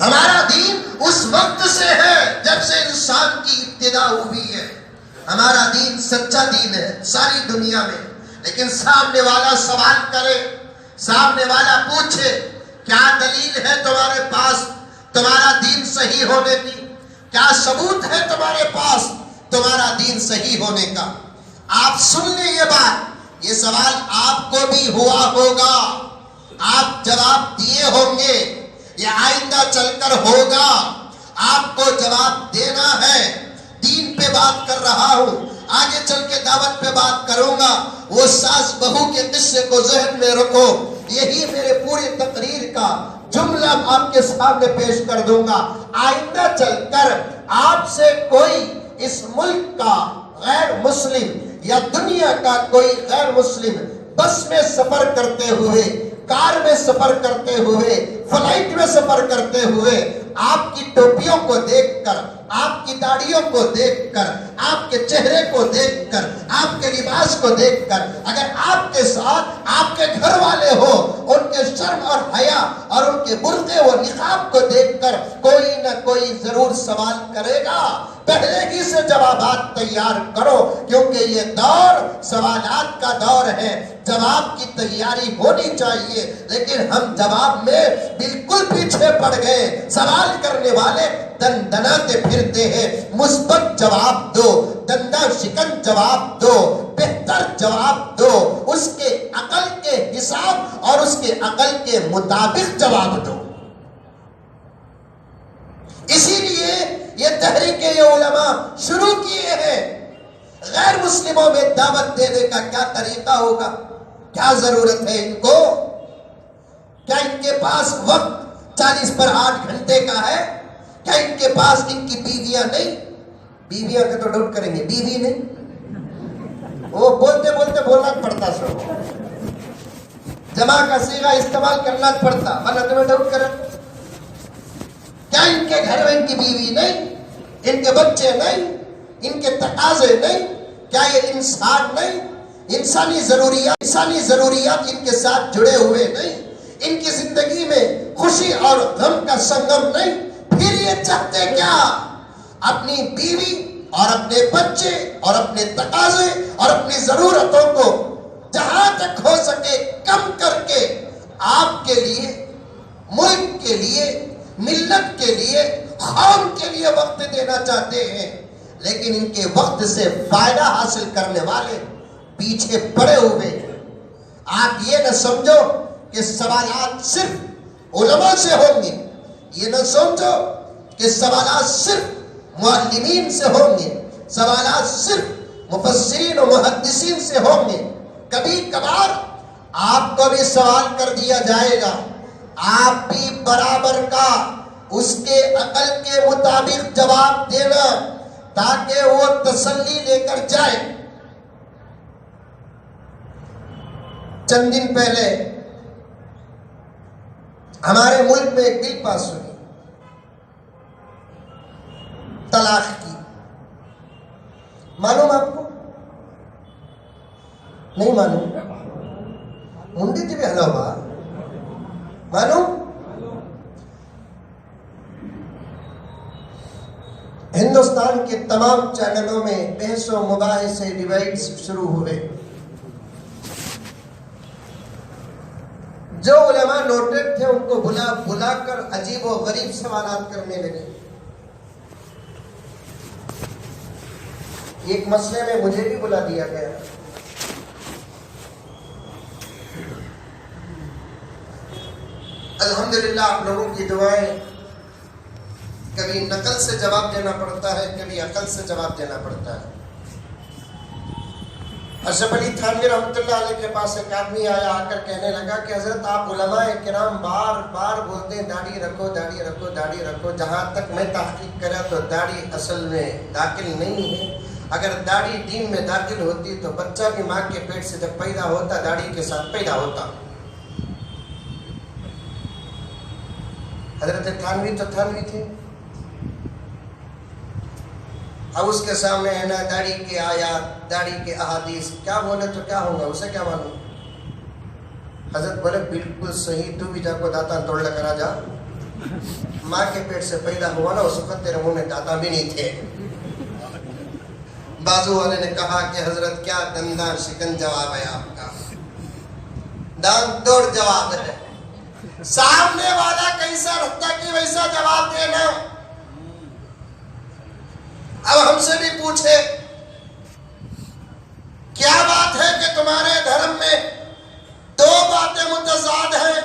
ہمارا دین اس وقت سے ہے جب سے انسان کی ابتدا ہوئی ہے. ہمارا دین سچا دین ہے ساری دنیا میں. لیکن سامنے والا سوال کرے, سامنے والا پوچھے کیا دلیل ہے تمہارے پاس تمہارا دین صحیح ہونے کی, کیا ثبوت ہے تمہارے پاس تمہارا دین صحیح ہونے کا. آپ سن لیں یہ بات, یہ سوال آپ کو بھی ہوا ہوگا, آپ جواب دیے ہوں گے, یہ آئندہ چل کر ہوگا, آپ کو جواب دینا ہے. دین پہ بات کر رہا ہوں, آگے چل کے دعوت پہ بات کروں گا. وہ ساس بہو کے قصے کو ذہن میں رکھو, یہی میرے پوری تقریر کا جملہ آپ کے سامنے پیش کر دوں گا. آئندہ چل کر آپ سے کوئی اس ملک کا غیر مسلم یا دنیا کا کوئی غیر مسلم بس میں سفر کرتے ہوئے, کار میں سفر کرتے ہوئے, فلائٹ میں سفر کرتے ہوئے آپ کی ٹوپیوں کو دیکھ کر, آپ کی داڑھیوں کو دیکھ کر, آپ کے چہرے کو دیکھ کر, آپ کے لباس کو دیکھ کر اگر آپ کے ساتھ آپ کے گھر والے ہو, ان کے شرم اور حیا اور ان کے برقع و نقاب کو دیکھ کر کوئی نہ کوئی ضرور سوال کرے گا. پہلے ہی سے جوابات تیار کرو, کیونکہ یہ دور سوالات کا دور ہے. جواب کی تیاری ہونی چاہیے, لیکن ہم جواب میں بالکل پیچھے پڑ گئے. سوال کرنے والے دندناتے پھرتے ہیں. مثبت جواب دو, دندہ شکن جواب دو, بہتر جواب دو, اس کے عقل کے حساب اور اس کے عقل کے مطابق جواب دو. اسی لیے یہ تحریک یہ علماء شروع کیے ہیں. غیر مسلموں میں دعوت دینے کا کیا طریقہ ہوگا, کیا ضرورت ہے ان کو, کیا ان کے پاس وقت 40/8 گھنٹے کا ہے, کیا ان کے پاس ان کی بیویاں نہیں, بیویاں کا تو ڈاؤٹ کریں گے, بیوی نہیں, وہ بولتے بولتے بولنا پڑتا, سب جمع کا صیغہ استعمال کرنا پڑتا, ورنہ تمہیں ڈاؤٹ کریں. کے گھر میں ان کی بیوی نہیں، ان کے بچے نہیں، ان کے تقاضے نہیں؟ کیا یہ انسان نہیں؟ انسانی ضروریات ان کے ساتھ جڑے ہوئے نہیں؟ ان کی زندگی میں خوشی اور غم کا سنگم نہیں؟ پھر یہ چاہتے کیا؟ اپنی بیوی اور اپنے بچے اور اپنے تقاضے اور اپنی ضرورتوں کو جہاں تک ہو سکے کم کر کے آپ کے لیے، ملک کے لیے، ملت کے لیے، قوم کے لیے وقت دینا چاہتے ہیں، لیکن ان کے وقت سے فائدہ حاصل کرنے والے پیچھے پڑے ہوئے۔ آپ یہ نہ سمجھو کہ سوالات صرف علماء سے ہوں گے، یہ نہ سمجھو کہ سوالات صرف معلمین سے ہوں گے، سوالات صرف مفسرین و محدثین سے ہوں گے۔ کبھی کبھار آپ کو بھی سوال کر دیا جائے گا، آپ بھی برابر کا اس کے عقل کے مطابق جواب دینا تاکہ وہ تسلی لے کر جائے۔ چند دن پہلے ہمارے ملک میں ایک بل پاس ہوئی طلاق کی، معلوم آپ کو؟ نہیں معلوم؟ منڈی تھی بھی حل ہوا معلوم؟ ہندوستان کے تمام چینلوں میں بحث و مباحثے ڈیبیٹس شروع ہوئے۔ جو علماء نوٹڈ تھے ان کو بلا کر عجیب و غریب سوالات کرنے لگے۔ ایک مسئلے میں مجھے بھی بلا دیا گیا۔ الحمدللہ آپ لوگوں کی دعائیں، کبھی نقل سے جواب دینا پڑتا ہے، کبھی عقل سے جواب دینا پڑتا ہے۔ اشرف علی تھانوی رحمۃ اللہ علیہ کے پاس ایک آدمی آیا، آ کر کہنے لگا کہ حضرت آپ علماء کرام بار بار بولتے ہیں داڑھی رکھو، داڑھی رکھو، داڑھی رکھو۔ جہاں تک میں تحقیق کرا تو داڑھی اصل میں داخل نہیں ہے۔ اگر داڑھی دین میں داخل ہوتی تو بچہ بھی ماں کے پیٹ سے جب پیدا ہوتا داڑھی کے ساتھ پیدا ہوتا۔ حضرت تھانوی تو تھانوی تھے، اب اس کے سامنے ہے نا داڑھی کے آیات، داڑھی کے احادیث، کیا بولے تو کیا ہوگا، اسے کیا معلوم؟ حضرت بولے بالکل صحیح، تو بھی جا کو داتا توڑ لے کر آ جا۔ ماں کے پیٹ سے پیدا ہوا نا، اس وقت تیرے منہ میں داتا بھی نہیں تھے۔ بازو والے نے کہا کہ حضرت کیا دندان شکن جواب ہے آپ کا، دان توڑ جواب ہے۔ سامنے والا کیسا رہتا کہ ویسا جواب دینا۔ اب ہم سے بھی پوچھے کیا بات ہے کہ تمہارے دھرم میں دو باتیں متضاد ہیں؟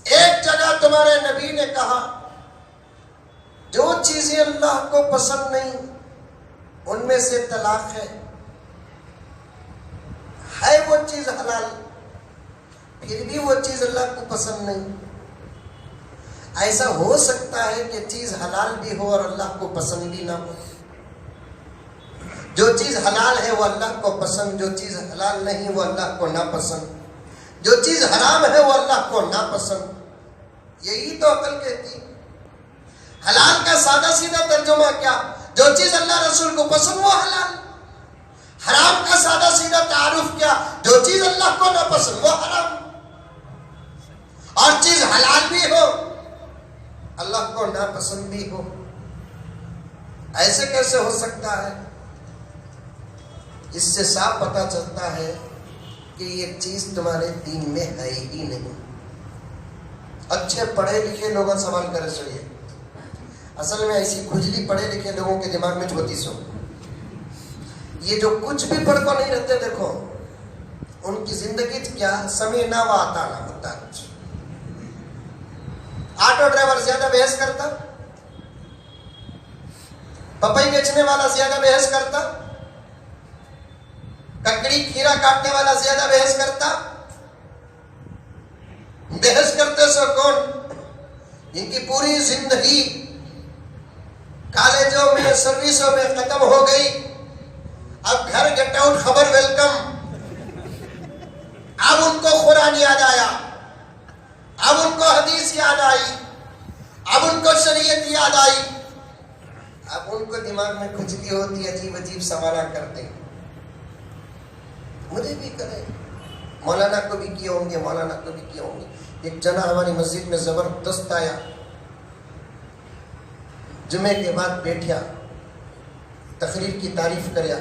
ایک جگہ تمہارے نبی نے کہا جو چیزیں اللہ کو پسند نہیں ان میں سے طلاق ہے وہ چیز حلال، پھر بھی وہ چیز اللہ کو پسند نہیں۔ ایسا ہو سکتا ہے کہ چیز حلال بھی ہو اور اللہ کو پسند بھی نہ ہو؟ جو چیز حلال ہے وہ اللہ کو پسند، جو چیز حلال نہیں وہ اللہ کو ناپسند، جو چیز حرام ہے وہ اللہ کو ناپسند۔ یہی تو عقل کہتی۔ حلال کا سادہ سیدھا ترجمہ کیا؟ جو چیز اللہ رسول کو پسند وہ حلال۔ حرام کا سادہ سیدھا تعارف کیا؟ جو چیز اللہ کو ناپسند وہ حرام۔ اور چیز حلال بھی ہو اللہ کو ناپسند بھی ہو، ایسے کیسے ہو سکتا ہے؟ اس سے صاف پتہ چلتا ہے کہ یہ چیز تمہارے دین میں ہے ہی نہیں۔ اچھے پڑھے لکھے لوگوں سوال کرے سوئیے، اصل میں ایسی کھجلی پڑھے لکھے لوگوں کے دماغ میں ہوتی سو، یہ جو کچھ بھی پڑھ کو نہیں رہتے، دیکھو ان کی زندگی کیا سمینا و آتانا ہوتا ہے۔ آٹو ڈرائیور زیادہ بحث کرتا، پپئی بیچنے والا زیادہ بحث کرتا، ککڑی کھیرا کاٹنے والا زیادہ بحث کرتا۔ بحث کرتے سو کون؟ ان کی پوری زندگی کالجوں میں سروسوں میں ختم ہو گئی، اب گھر گیٹ آؤٹ خبر ویلکم۔ اب ان کو قرآن یاد آیا، اب ان کو حدیث یاد آئی، اب ان کو شریعت کی یاد آئی. اب ان کو دماغ میں کھجلی ہوتی, عجیب عجیب سوالات کرتے ہیں. مجھے بھی کرے, مولانا کو بھی کیے ہوں گے, مولانا کو بھی کیے ہوں گے. ایک جنا ہماری مسجد میں زبردست آیا, جمعے کے بعد بیٹھیا, تقریر کی تعریف کریا.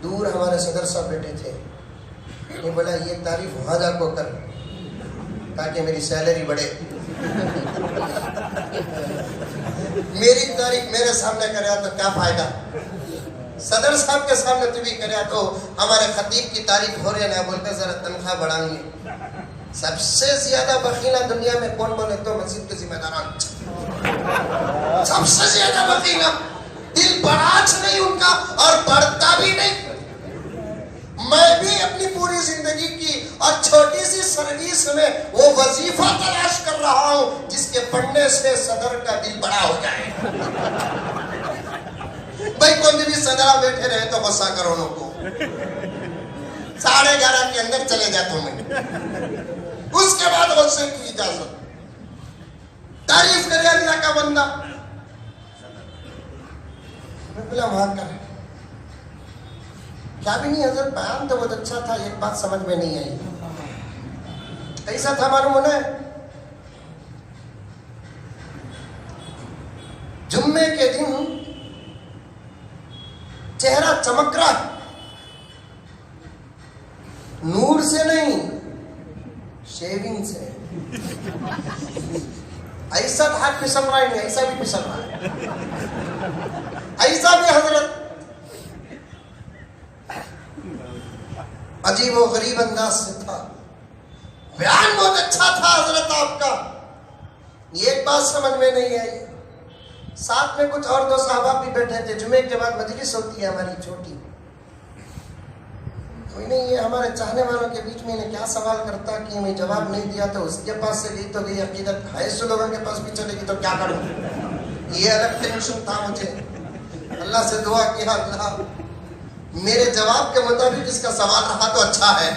دور ہمارے صدر صاحب بیٹھے تھے. یہ بولا یہ تعریف وہاں جا کو کر تاکہ میری سیلری بڑھے. میری تعریف میرے سامنے کریا تو کیا فائدہ, صدر صاحب کے سامنے تو بھی کریا تو ہمارے خطیب کی تعریف ہو رہی ہے نا, بول کر ذرا تنخواہ بڑھائیں. سب سے زیادہ بخیلہ دنیا میں کون بولے تو مسجد کے ذمہ داران. سب سے زیادہ بخیلہ, دل بڑاچ نہیں ان کا اور بڑھتا بھی نہیں. میں بھی اپنی پوری زندگی کی اور چھوٹی سی سروس میں وہ وظیفہ تلاش کر رہا ہوں جس کے پڑھنے سے صدر کا دل بڑا ہو جائے. بھائی کوئی بھی صدرہ بیٹھے رہے تو غصہ کرو ان کو, 11:30 کے اندر چلے جاتا ہوں میں. اس کے بعد غصے کی اجازت. تعریف کرے اللہ کا بندہ, بلا وہاں کر کیا بھی نہیں. حضرت بیان تو بہت اچھا تھا, ایک بات سمجھ میں نہیں آئی. ایسا تھا معلوم ہونا ہے, جمعے کے دن چہرہ چمک رہا, نور سے نہیں شیونگ سے. ایسا ہاتھ پھسل رہا ہے, ایسا بھی پھسل رہا ہے, ایسا بھی. حضرت عجیب و غریب انداز سے تھا, بیان بہت اچھا تھا حضرت آپ کا. ایک بات سمجھ میں نہیں آئی, ساتھ میں کچھ اور 2 صحابہ بھی بیٹھے تھے. جمعے کے بعد مجلس ہوتی ہے ہماری چھوٹی, کوئی نہیں یہ ہمارے چاہنے والوں کے بیچ میں انہیں کیا سوال کرتا کہ میں جواب نہیں دیا تو اس کے پاس سے لی تو گئی عقیدت, ہے سو لوگوں کے پاس بھی چلے گی تو کیا کروں. یہ الگ ٹینشن تھا مجھے. اللہ سے دعا کیا, اللہ میرے جواب کے مطابق اس کا سوال رہا تو اچھا ہے.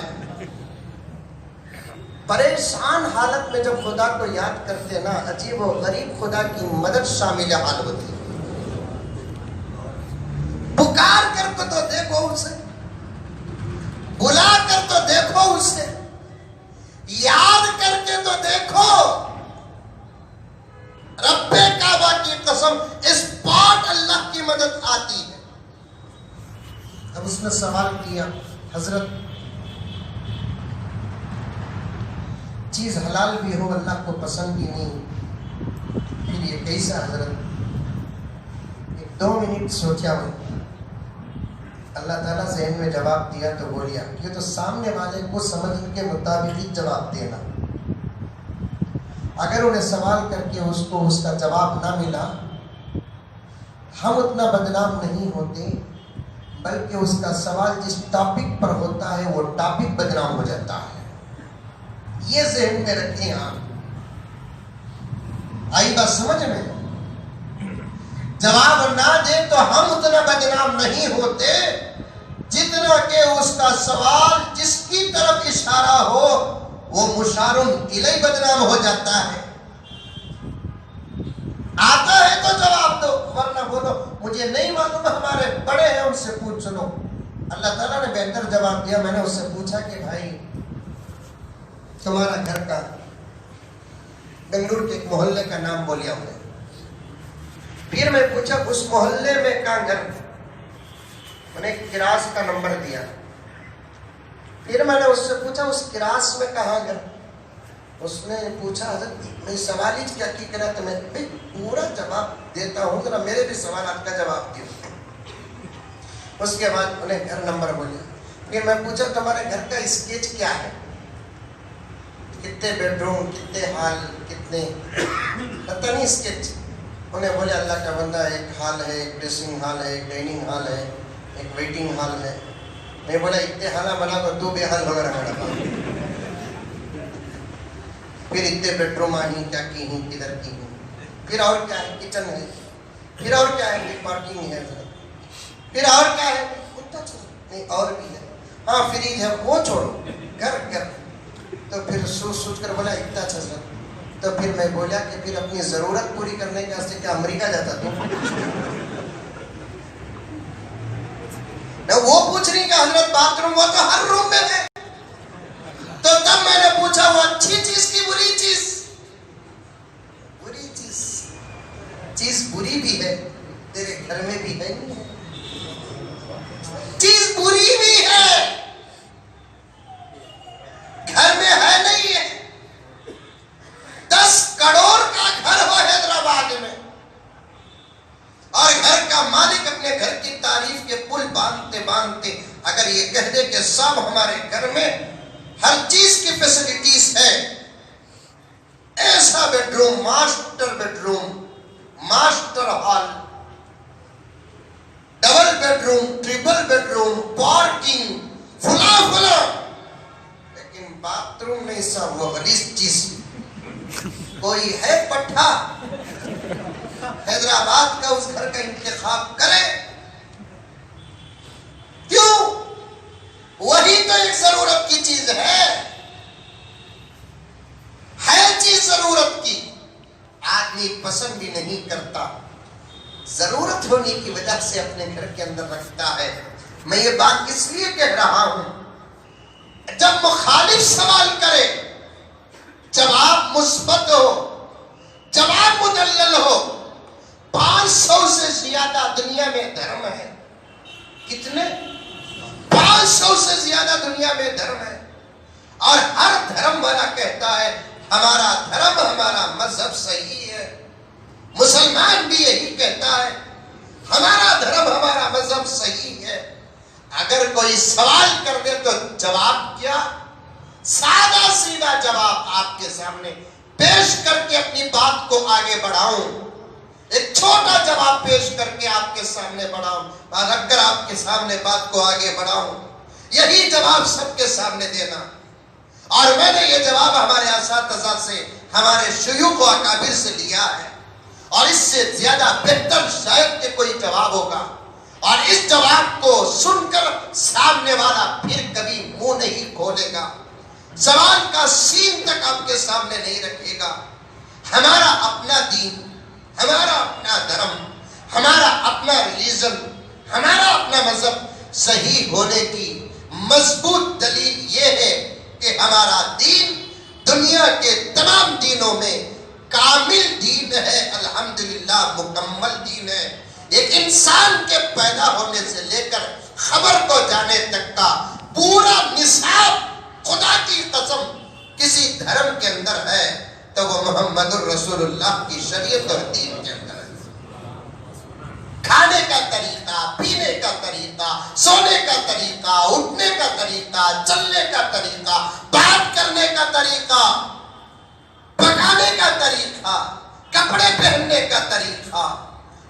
پریشان حالت میں جب خدا کو یاد کرتے نا, عجیب و غریب خدا کی مدد شامل حال ہوتی. پکار کر کو تو دیکھو اسے, بلا کر تو دیکھو اسے, یاد کر کے تو دیکھو. رب کعبہ کی قسم اسپاٹ اللہ کی مدد آتی ہے. اب اس نے سوال کیا, حضرت چیز حلال بھی ہو اللہ کو پسند بھی نہیں, پھر یہ کیسا حضرت. 2 منٹ سوچا وہ, اللہ تعالیٰ ذہن میں جواب دیا تو بولیا یہ تو سامنے والے کو سمجھ کے مطابق ہی جواب دینا. اگر انہیں سوال کر کے اس کو اس کا جواب نہ ملا, ہم اتنا بدنام نہیں ہوتے, بلکہ اس کا سوال جس ٹاپک پر ہوتا ہے وہ ٹاپک بدنام ہو جاتا ہے. یہ ذہن میں رکھیں آپ. آئی بات سمجھ میں؟ جواب نہ دے تو ہم اتنا بدنام نہیں ہوتے جتنا کہ اس کا سوال جس کی طرف اشارہ ہو وہ مشارن الیہ بدنام ہو جاتا ہے. آتا ہے تو جواب دو, ورنہ بولو مجھے نہیں معلوم, ہمارے بڑے ہیں ان سے پوچھ لو. اللہ تعالیٰ نے بہتر جواب دیا. میں نے اس سے پوچھا کہ بھائی تمہارا گھر کا بنگلور کے ایک محلے کا نام بولیا ہوں نے. پھر میں پوچھا اس محلے میں کہاں گھر, میں نے کراس کا نمبر دیا. پھر میں نے اس سے پوچھا اس کراس میں کہاں گھر. اس نے پوچھا حضرت میں سوال ہی کیا کی کرا, تو میں پورا جواب دیتا ہوں, ذرا میرے بھی سوالات کا جواب دیا. اس کے بعد انہیں گھر نمبر بولیا. پھر میں پوچھا تمہارے گھر کا اسکیچ کیا ہے, کتنے بیڈ روم, کتنے ہال, کتنے, پتہ نہیں اسکیچ. انہیں بولے اللہ کا بندہ ایک ہال ہے, ایک ڈریسنگ ہال ہے, ایک ڈائننگ ہال ہے, ایک ویٹنگ ہال ہے. میں بولا اتنے حالہ بنا کر 2 بے حال وغیرہ بنا. پھر اتنے بیڈ روم آئی, کیا کی ہوں, کدھر کی ہوں. پھر اور کیا ہے, کچن ہے. پھر اور کیا ہے, پارکنگ ہے. پھر اور کیا ہے, نہیں اور بھی ہے, ہاں فریج ہے, وہ چھوڑو, گھر. تو پھر سوچ کر بولا اتنا اچھا سر. تو پھر میں بولا کہ پھر اپنی ضرورت پوری کرنے کے واسطے کیا امریکہ جاتا تو نہ وہ پوچھ رہی کہ حضرت باتھ روم وہ تو ہر روم میں ہے. تو تب میں نے پوچھا وہ اچھی چیز کی بری چیز؟ بری چیز بری بھی ہے، تیرے گھر میں بھی ہے، چیز بری بھی ہے، گھر میں ہے نہیں ہے. 10 کروڑ کا گھر ہو حیدرآباد میں اور گھر کا مالک اپنے گھر کی تعریف کے پل باندھتے باندھتے اگر یہ کہہ دے کہ سب ہمارے گھر میں ہر چیز کی فیسلٹیز ہے، ایسا bed room, master hall, double bed room, triple bed room, parking, فلا، لیکن باتھ روم نہیں سب وہ غلیظ چیز. کوئی ہے پٹھا حیدرآباد کا اس گھر کا انتخاب کرے؟ کیوں؟ وہی تو ایک ضرورت کی چیز ہے چیز ضرورت کی. آدمی پسند بھی نہیں کرتا، ضرورت ہونے کی وجہ سے اپنے گھر کے اندر رکھتا ہے. میں یہ بات اس لیے کہہ رہا ہوں، جب مخالف سوال کرے جواب مثبت ہو، جواب مدلل ہو. 500 سے زیادہ دنیا میں دھرم ہے. کتنے؟ 500 سے زیادہ دنیا میں دھرم ہے اور ہر دھرم والا کہتا ہے ہمارا دھرم، ہمارا مذہب صحیح ہے. مسلمان بھی یہی کہتا ہے ہمارا دھرم، ہمارا مذہب صحیح ہے. اگر کوئی سوال کر دے تو جواب کیا؟ سادہ سیدھا جواب آپ کے سامنے پیش کر کے اپنی بات کو آگے بڑھاؤں. ایک چھوٹا جواب پیش کر کے آپ کے سامنے بڑھاؤں اور رکھ کر آپ کے سامنے بات کو آگے بڑھاؤں. یہی جواب سب کے سامنے دینا. اور میں نے یہ جواب ہمارے اساتذہ سے، ہمارے شیوخ و اکابر سے لیا ہے اور اس سے زیادہ بہتر شاید کہ کوئی جواب ہوگا. اور اس جواب کو سن کر سامنے والا پھر کبھی منہ نہیں کھولے گا، زبان کا سین تک آپ کے سامنے نہیں رکھے گا. ہمارا اپنا دین، ہمارا اپنا دھرم، ہمارا اپنا ریلیجن، ہمارا اپنا مذہب صحیح ہونے کی مضبوط دلیل یہ ہے کہ ہمارا دین دنیا کے تمام دینوں میں کامل دین ہے، الحمدللہ مکمل دین ہے. ایک انسان کے پیدا ہونے سے لے کر خبر کو جانے تک کا پورا نصاب خدا کی قسم کسی دھرم کے اندر ہے تو وہ محمد الرسول اللہ کی شریعت اور دین کے اندر ہے. کھانے کا طریقہ، پینے کا طریقہ، سونے کا طریقہ، اٹھنے کا طریقہ، چلنے کا طریقہ، بات کرنے کا طریقہ، پکانے کا طریقہ، کپڑے پہننے کا طریقہ،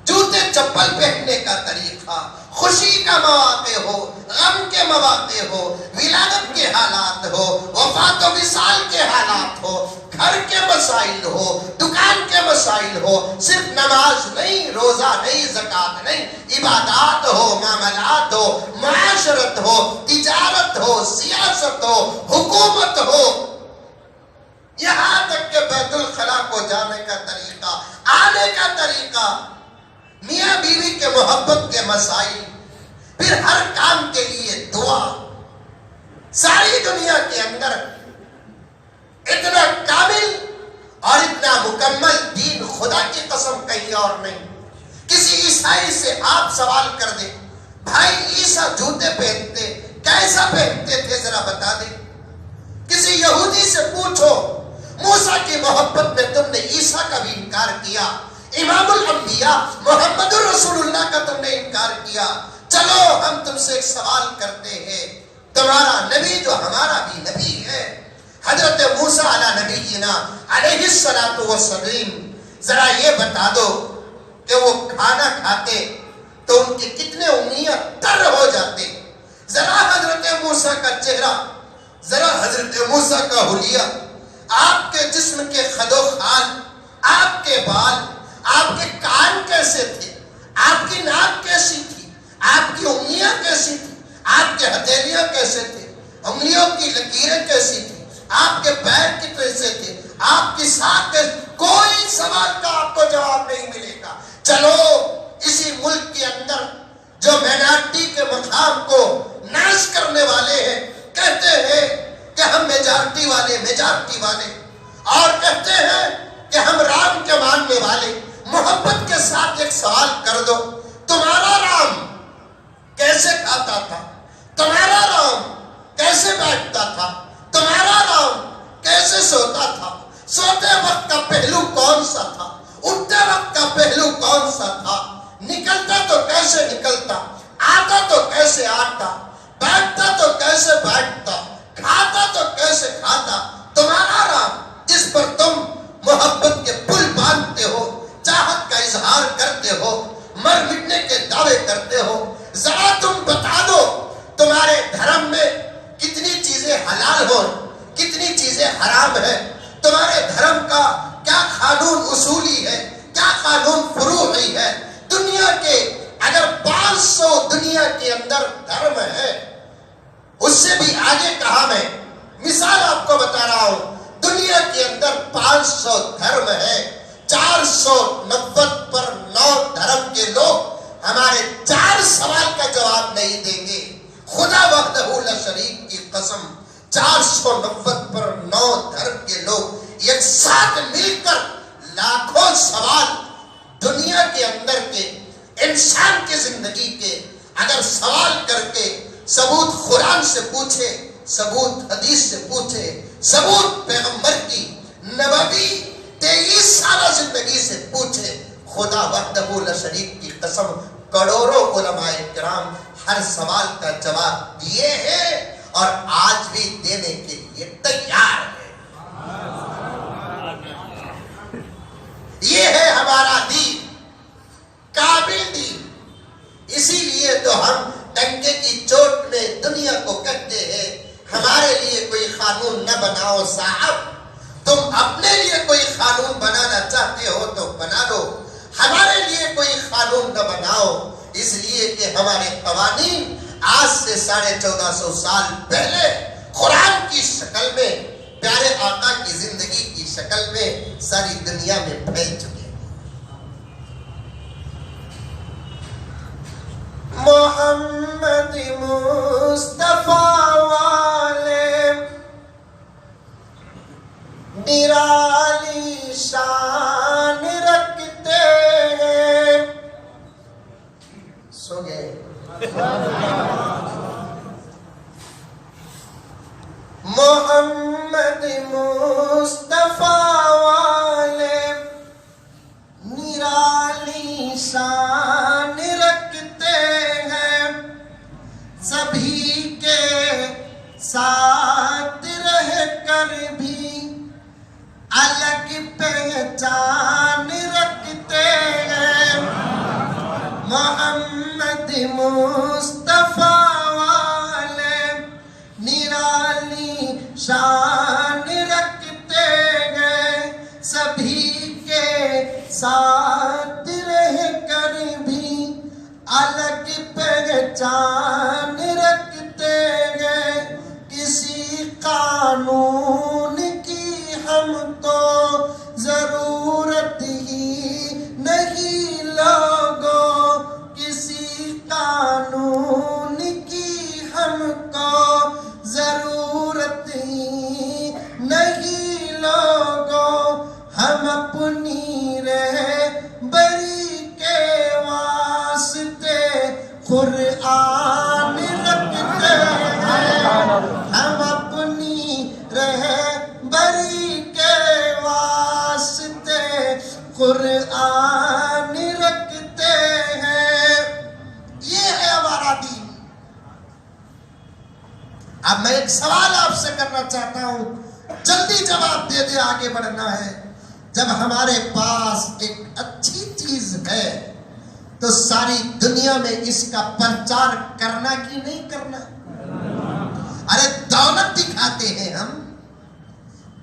جوتے چپل پہننے کا طریقہ، خوشی کا مواقع ہو، غم کے مواقع ہو، ولادت کے حالات ہو، وفات و وصال کے حالات ہو، گھر کے مسائل ہو، دکان کے مسائل ہو، صرف نماز نہیں، روزہ نہیں، زکوٰۃ نہیں، عبادات ہو، معاملات ہو، معاشرت ہو، تجارت ہو، سیاست ہو، حکومت ہو، یہاں تک کہ بیت الخلا کو جانے کا طریقہ، آنے کا طریقہ، میاں بیوی کے محبت کے مسائل، پھر ہر کام کے لیے دعا. ساری دنیا کے اندر اتنا کامل اور اتنا مکمل دین خدا کی قسم کہیں اور نہیں. کسی عیسائی سے آپ سوال کر دیں بھائی عیسیٰ جوتے پہنتے کیسا پہنتے تھے ذرا بتا دیں. کسی یہودی سے پوچھو موسیٰ کی محبت میں تم نے عیسیٰ کا بھی انکار کیا، امام الانبیاء محمد الرسول اللہ کا تم نے انکار کیا. چلو ہم تم سے ایک سوال کرتے ہیں، تمہارا نبی جو ہمارا بھی نبی ہے حضرت موسیٰ علی نبینا علیہ الصلوۃ والسلام، ذرا یہ بتا دو کہ وہ کھانا کھاتے تو ان کی کتنے انگلیاں تر ہو جاتے. ذرا حضرت موسیٰ کا چہرہ، ذرا حضرت موسیٰ کا حلیہ، آپ کے جسم کے خد و خال، آپ کے بال، آپ کے کان کیسے تھے، آپ کی ناک کیسی تھی، آپ کی انگلیاں کیسی تھی، آپ کے ہتھیلیاں کیسے تھے، انگلیوں کی لکیریں کیسی تھی، آپ کے پیر کیسے تھے، آپ کی ساتھ کوئی سوال کا آپ کو جواب نہیں ملے گا. چلو اسی ملک کے اندر جو مائنارٹی کے مقام کو ناش کرنے والے ہیں، کہتے ہیں کہ ہم میجارٹی والے اور کہتے ہیں کہ ہم رام کے ماننے والے. محبت کے ساتھ ایک سوال کر دو، تمہارا رام کیسے کھاتا تھا؟ تمہارا رام کیسے بیٹھتا تھا؟ تمہارا رام کیسے سوتا تھا؟ سوتے وقت کا پہلو کون سا تھا؟ اٹھتے وقت کا پہلو کون سا تھا؟ نکلتا تو کیسے نکلتا؟ آتا تو کیسے آتا؟ بیٹھتا تو کیسے بیٹھتا؟ کھاتا تو کیسے کھاتا؟ تمہارا رام جس پر تم محبت کے پل باندھتے ہو، چاہت کا اظہار کرتے ہو، مر مٹنے کے دعوے کرتے ہو، ذرا تم بتا دو تمہارے دھرم میں کتنی چیزیں حلال ہو، کتنی چیزیں حرام ہیں؟ تمہارے دھرم کا کیا قانون اصولی ہے، کیا قانون فروعی ہے؟ دنیا کے اگر 500 دنیا کے اندر دھرم ہے، اس سے بھی آگے کہا، میں مثال آپ کو بتا رہا ہوں، دنیا کے اندر 500 دھرم ہے، 490 پر 9 دھرم کے لوگ ہمارے 4 سوال کا جواب نہیں دیں گے. خدا وحدہ لا شریک کی قسم، 490 پر 9 دھرم کے لوگ ایک ساتھ مل کر لاکھوں سوال دنیا کے اندر کے انسان کی زندگی کے اگر سوال کر کے ثبوت قرآن سے پوچھے، ثبوت حدیث سے پوچھے، ثبوت پیغمبر کی نبوی 23 سالہ زندگی سے پوچھے، خدا وحدہ لا شریک کی قسم کروڑوں علماء کرام ہر سوال کا جواب دیے ہیں اور آج بھی دینے کے لیے تیار ہے. یہ ہے ہمارا دین، کامل دین. اسی لیے تو ہم ڈنکے کی چوٹ میں دنیا کو کہتے ہیں ہمارے لیے کوئی قانون نہ بناؤ صاحب، تم اپنے لیے کوئی قانون بنانا چاہتے ہو تو بنا لو، ہمارے لیے کوئی قانون نہ بناؤ. اس لیے کہ ہمارے قوانین آج سے 1450 سال پہلے قرآن کی شکل میں، پیارے آقا کی زندگی کی شکل میں ساری دنیا میں پھیل چکے ہیں. محمد مصطفیٰ والے نرالی شان رکھتے ہیں. سو گئے. محمد مصطفیٰ والے نرالی شان رکھتے ہیں، سبھی کے ساتھ رہ کر بھی الگ پہچان رکھتے ہیں. محمد مصطفیٰ والے نرالی شان رکھتے ہیں، سبھی کے ساتھ رہ کر بھی الگ پہچان رکھتے ہیں. کسی قانون کی ہم تو ضرورت ہی نہیں لوگوں، کسی قانون کی ہم کو ضرورت ہی نہیں لوگوں. ہم اپنی رہبری کے واسطے قرآن رکھتے ہیں، ہم اپنی رہبری کے واسطے قرآن رکھتے ہیں. یہ ہے ہمارا دین. اب میں ایک سوال آپ سے کرنا چاہتا ہوں، جلدی جواب دے دے، آگے بڑھنا ہے. جب ہمارے پاس ایک اچھی چیز ہے تو ساری دنیا میں اس کا پرچار کرنا کی نہیں کرنا؟ ارے دولت دکھاتے ہیں ہم،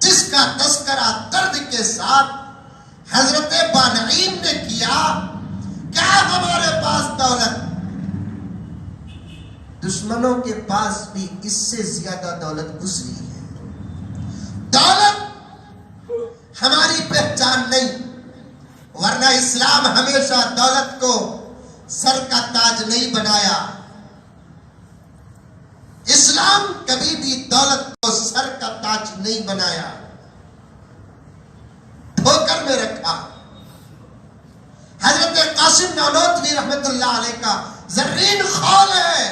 جس کا تذکرہ درد کے ساتھ حضرت بانعیم نے کیا. کیا ہمارے پاس دولت؟ دشمنوں کے پاس بھی اس سے زیادہ دولت گزری ہے. دولت ہماری پہچان نہیں، ورنہ اسلام ہمیشہ دولت کو سر کا تاج نہیں بنایا. اسلام کبھی بھی دولت کو سر کا تاج نہیں بنایا، ٹھوکر میں رکھا. حضرت قاسم نانوتوی رحمت اللہ علیہ کا زرین قول ہے،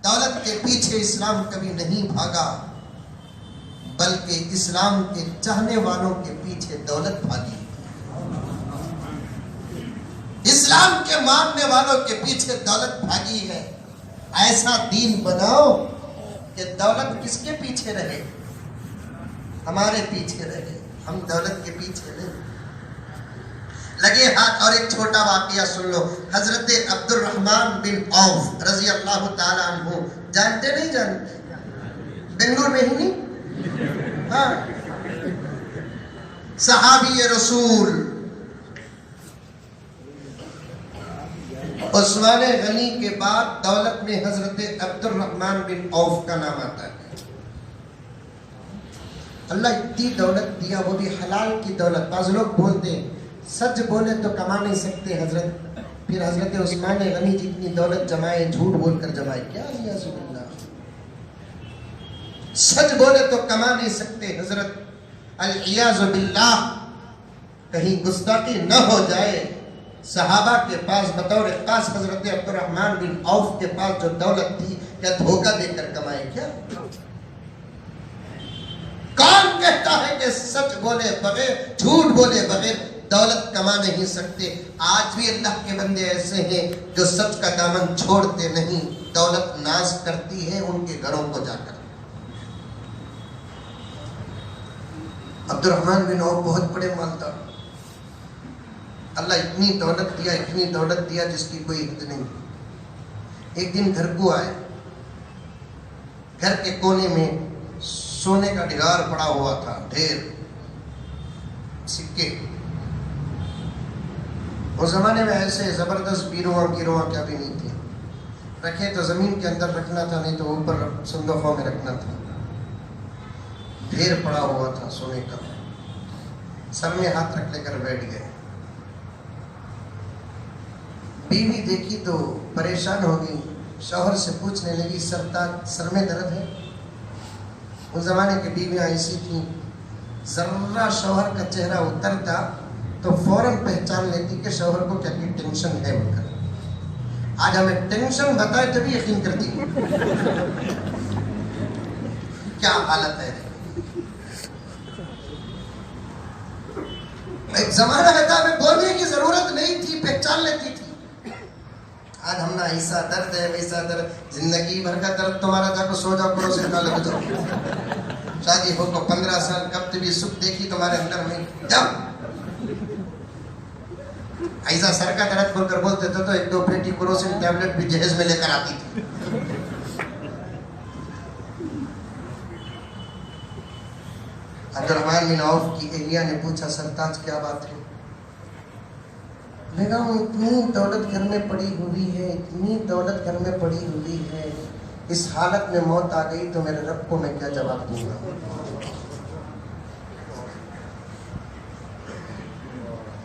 دولت کے پیچھے اسلام کبھی نہیں بھاگا، بلکہ اسلام کے چاہنے والوں کے پیچھے دولت بھاگی. اسلام کے ماننے والوں کے پیچھے دولت بھاگی ہے. ایسا دین بناؤ کہ دولت کس کے پیچھے رہے؟ ہمارے پیچھے رہے، ہم دولت کے پیچھے نہیں لگے ہاتھ. اور ایک چھوٹا واقعہ سن لو. حضرت عبد الرحمن بن عوف رضی اللہ تعالی عنہ، جانتے نہیں؟ جانتے؟ بنگلور میں ہی نہیں؟ ہاں، صحابی رسول عثمان غنی کے بعد دولت میں حضرت عبد الرحمن بن عوف کا نام آتا ہے. اللہ اتنی دولت دیا، وہ بھی حلال کی دولت. بعض لوگ بولتے ہیں سچ بولے تو کما نہیں سکتے حضرت، پھر حضرت عثمان غنی جتنی دولت جمائے جھوٹ بول کر جمائے. کیا علیہ اللہ، سچ بولے تو کما نہیں سکتے حضرت، العیاذ باللہ. کہیں گستاخی نہ ہو جائے. صحابہ کے پاس بطور خاص حضرت عبد الرحمن بن عوف کے پاس جو دولت تھی، کیا دھوکہ دے کر کمائے؟ کیا کون کہتا ہے کہ سچ بولے بغیر، جھوٹ بولے بغیر دولت کما نہیں سکتے؟ آج بھی اللہ کے بندے ایسے ہیں جو سچ کا دامن چھوڑتے نہیں، دولت ناز کرتی ہے ان کے گھروں کو جا کر. عبد الرحمن بن عوف بہت بڑے مالدار. اللہ اتنی دولت دیا، اتنی دولت دیا جس کی کوئی حد نہیں. ایک دن گھر کو آئے، گھر کے کونے میں سونے کا ڈھگار پڑا ہوا تھا، ڈھیر سکے. اس زمانے میں ایسے زبردست بیرواں گیرواں کیا بھی نہیں تھے. رکھے تو زمین کے اندر رکھنا تھا، نہیں تو اوپر صندوقوں میں رکھنا تھا. ڈھیر پڑا ہوا تھا سونے کا. سر میں ہاتھ رکھ لے کر بیٹھ گئے. بیوی دیکھی تو پریشان ہو گئی، شوہر سے پوچھنے لگی سر میں درد ہے؟ اس زمانے کی بیویاں ایسی تھیں، ذرا شوہر کا چہرہ اترتا تو فوراً پہچان لیتی کہ شوہر کو کیا کی ٹینشن ہے. ان کا آج ہمیں ٹینشن بتائے تبھی یقین کرتی. کیا حالت ہے. ایک زمانہ رہتا ہمیں بولنے کی ضرورت نہیں تھی، پہچان لیتی تھی. آج ہم نے ایسا درد ہے ویسا درد، زندگی بھر کا درد تمہارا. جا کو سو جاؤ، کرو سے لگ جاؤ. شادی ہو کو 15 سال، کب بھی سکھ دیکھی تمہارے اندر میں؟ جب ایسا سر کا درد کھول کر بولتے تھے تو 1-2 پیٹی کروسن ٹیبلٹ بھی جہیز میں لے کر آتی تھی. عبد الرحمن بن عوف کی اہلیہ نے پوچھا سرتاج کیا بات ہے؟ میرا اتنی دولت گھر میں پڑی ہوئی ہے، اتنی دولت گھر میں پڑی ہوئی ہے، اس حالت میں موت آ گئی تو میرے رب کو میں کیا جواب دوں گا؟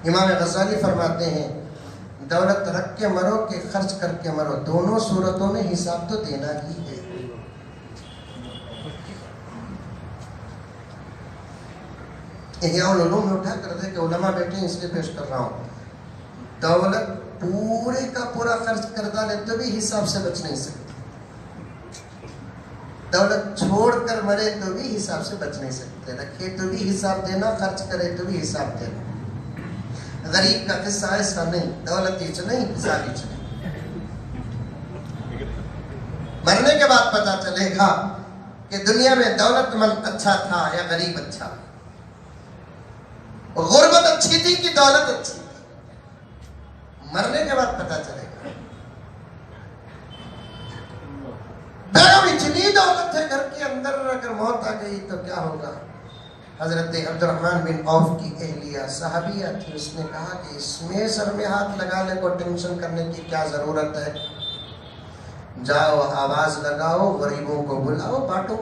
امام غزالی فرماتے ہیں دولت رکھ کے مرو کہ خرچ کر کے مرو، دونوں صورتوں میں حساب تو دینا ہی ہے. احیاء العلوم میں اٹھا کر دے کہ علماء بیٹھے ہیں اس لیے پیش کر رہا ہوں. دولت پورے کا پورا خرچ کردہ لے تو بھی حساب سے بچ نہیں سکتے. دولت چھوڑ کر مرے تو بھی حساب سے بچ نہیں سکتے. رکھے تو بھی حساب دینا، خرچ کرے تو بھی حساب دینا. غریب کا قصہ ایسا نہیں، دولت ہی نہیں، حساب ہی نہیں. مرنے کے بعد پتا چلے گا کہ دنیا میں دولت مند اچھا تھا یا غریب اچھا، غربت اچھی تھی کہ دولت اچھی تھی. مرنے کے بعد پتا چلے گا. بیگم اتنی دولت ہے گھر کے اندر، اگر موت آ گئی تو کیا ہوگا؟ حضرت عبد الرحمن بن عوف کی اہلیہ صحابیہ تھی، اس نے کہا کہ اس میں سر میں ہاتھ لگا لے کو ٹینشن کرنے کی کیا ضرورت ہے؟ جاؤ آواز لگاؤ، غریبوں کو بلاؤ، بانٹو.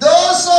200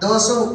200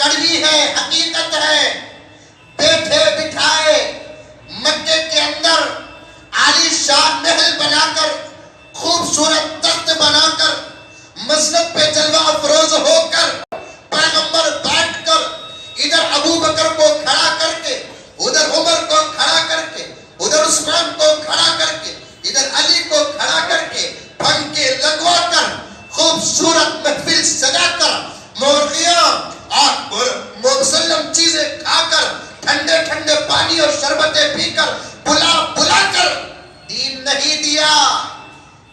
کڑوی ہے، حقیقت ہے۔ بیٹھے بٹھائے مکے کے اندر عالی شان محل بنا کر، خوبصورت تخت بنا کر، مسجد پہ جلوہ افروز ہو کر، پیغمبر بیٹھ کر، ادھر ابو بکر کو کھڑا کر کے، ادھر عمر کو کھڑا کر کے، ادھر عثمان کو کھڑا کر کے، ادھر علی کو کھڑا کر کے، پھنکے لگوا کر، خوبصورت محفل سجا کر، مرغیاں اور مسلم چیزیں کھا کر، ٹھنڈے ٹھنڈے پانی اور شربتیں پی کر، بلا بلا کر دین نہیں دیا،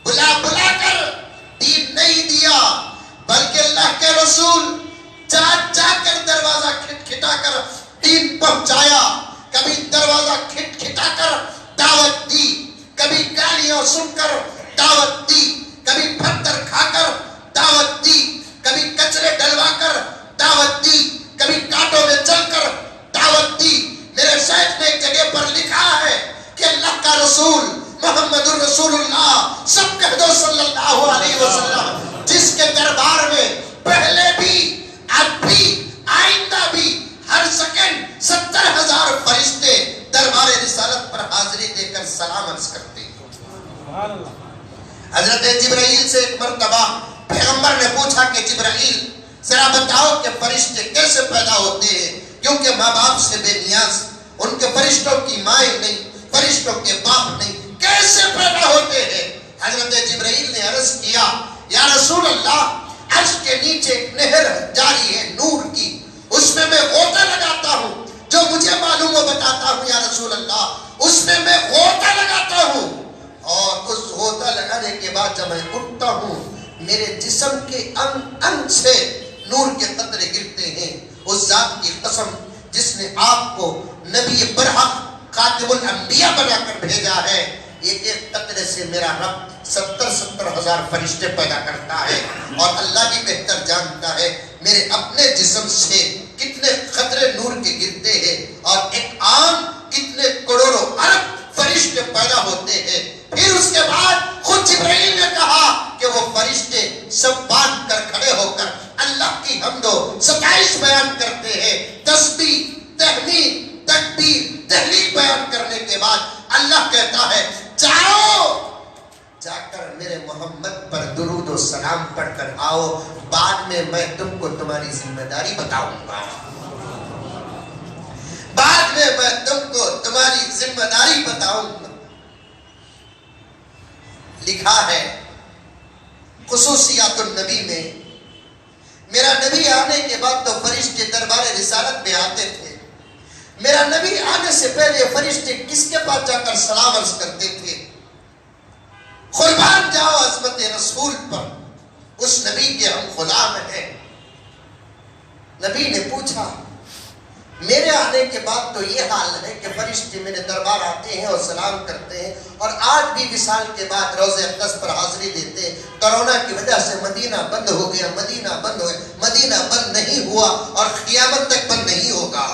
بلا بلا کر دین نہیں دیا، بلکہ اللہ کے رسول جا جا کر دروازہ کھٹکھٹا کر دین پہنچایا۔ کبھی دروازہ کھٹکھٹا کر دعوت دی، کبھی گالیاں سن کر دعوت دی، کبھی پتھر کھا کر دعوت دی، کبھی کچرے ڈلوا کر دعوت دی، کبھی کانٹوں میں چل کر دعوت دی۔ میرے شیخ نے ایک جگہ پر لکھا ہے کہ اللہ کا رسول محمد الرسول اللہ، سب کہہ دو صلی اللہ علیہ وسلم، جس کے دربار میں پہلے بھی، اب بھی، آئندہ بھی، ہر سیکنڈ 70,000 فرشتے دربار رسالت پر حاضری دے کر سلام عرض کرتے ہیں۔ حضرت جبرائیل سے ایک مرتبہ پیغمبر نے پوچھا کہ جبرائیل ذرا بتاؤ کہ فرشتے کیسے پیدا ہوتے ہیں، کیونکہ ماں باپ سے بے نیاز، ان کے فرشتوں کی مائیں نہیں، فرشتوں کے باپ نہیں، کیسے پیدا ہوتے ہیں؟ حضرت جبرائیل نے عرض کیا یا رسول اللہ، عرش کے نیچے ایک نہر جاری ہے نور کی، اس میں غوطہ لگاتا ہوں، جو مجھے معلوم ہو بتاتا ہوں یا رسول اللہ، اس میں غوطہ لگاتا ہوں، اور اس غوطہ لگانے کے بعد جب میں اٹھتا ہوں میرے جسم کے انگ انگ سے نور کے قطرے گرتے ہیں۔ اس ذات کی قسم جس نے آپ کو نبی برحق خاتم الانبیاء بنا کر بھیجا ہے، ایک ایک قطرے سے میرا رب 70,000 فرشتے پیدا کرتا ہے، اور اللہ بھی بہتر جانتا ہے میرے اپنے جسم سے کتنے قطرے نور کے گرتے ہیں، اور ایک عام کتنے کروڑوں ارب فرشتے پیدا ہوتے ہیں۔ پھر اس کے بعد خود جبرائیل نے کہا کہ وہ فرشتے سب باندھ کر کھڑے ہو کر اللہ کی حمد و ستائش بیان کرتے ہیں، تسبیح، تحمید، تکبیر، تہلیل بیان کرنے کے بعد اللہ کہتا ہے جاؤ، جا کر میرے محمد پر درود و سلام پڑھ کر آؤ، بعد میں تم کو تمہاری ذمہ داری بتاؤں گا، بعد میں تم کو تمہاری ذمہ داری بتاؤں گا۔ لکھا ہے خصوصیات النبی میں، میرا نبی آنے کے بعد تو فرشتے دربار رسالت میں آتے تھے، میرا نبی آنے سے پہلے فرشتے کس کے پاس جا کر سلام عرض کرتے تھے؟ قربان جاؤ عظمت رسول پر، اس نبی کے ہم غلام ہیں۔ نبی نے پوچھا میرے آنے کے بعد تو یہ حال ہے کہ فرشتے میرے دربار آتے ہیں اور سلام کرتے ہیں، اور آج بھی وصال کے بعد روضہ اقدس پر حاضری دیتے ہیں۔ کرونا کی وجہ سے مدینہ بند ہو گیا، مدینہ بند ہو گیا، مدینہ بند نہیں ہوا اور قیامت تک بند نہیں ہوگا۔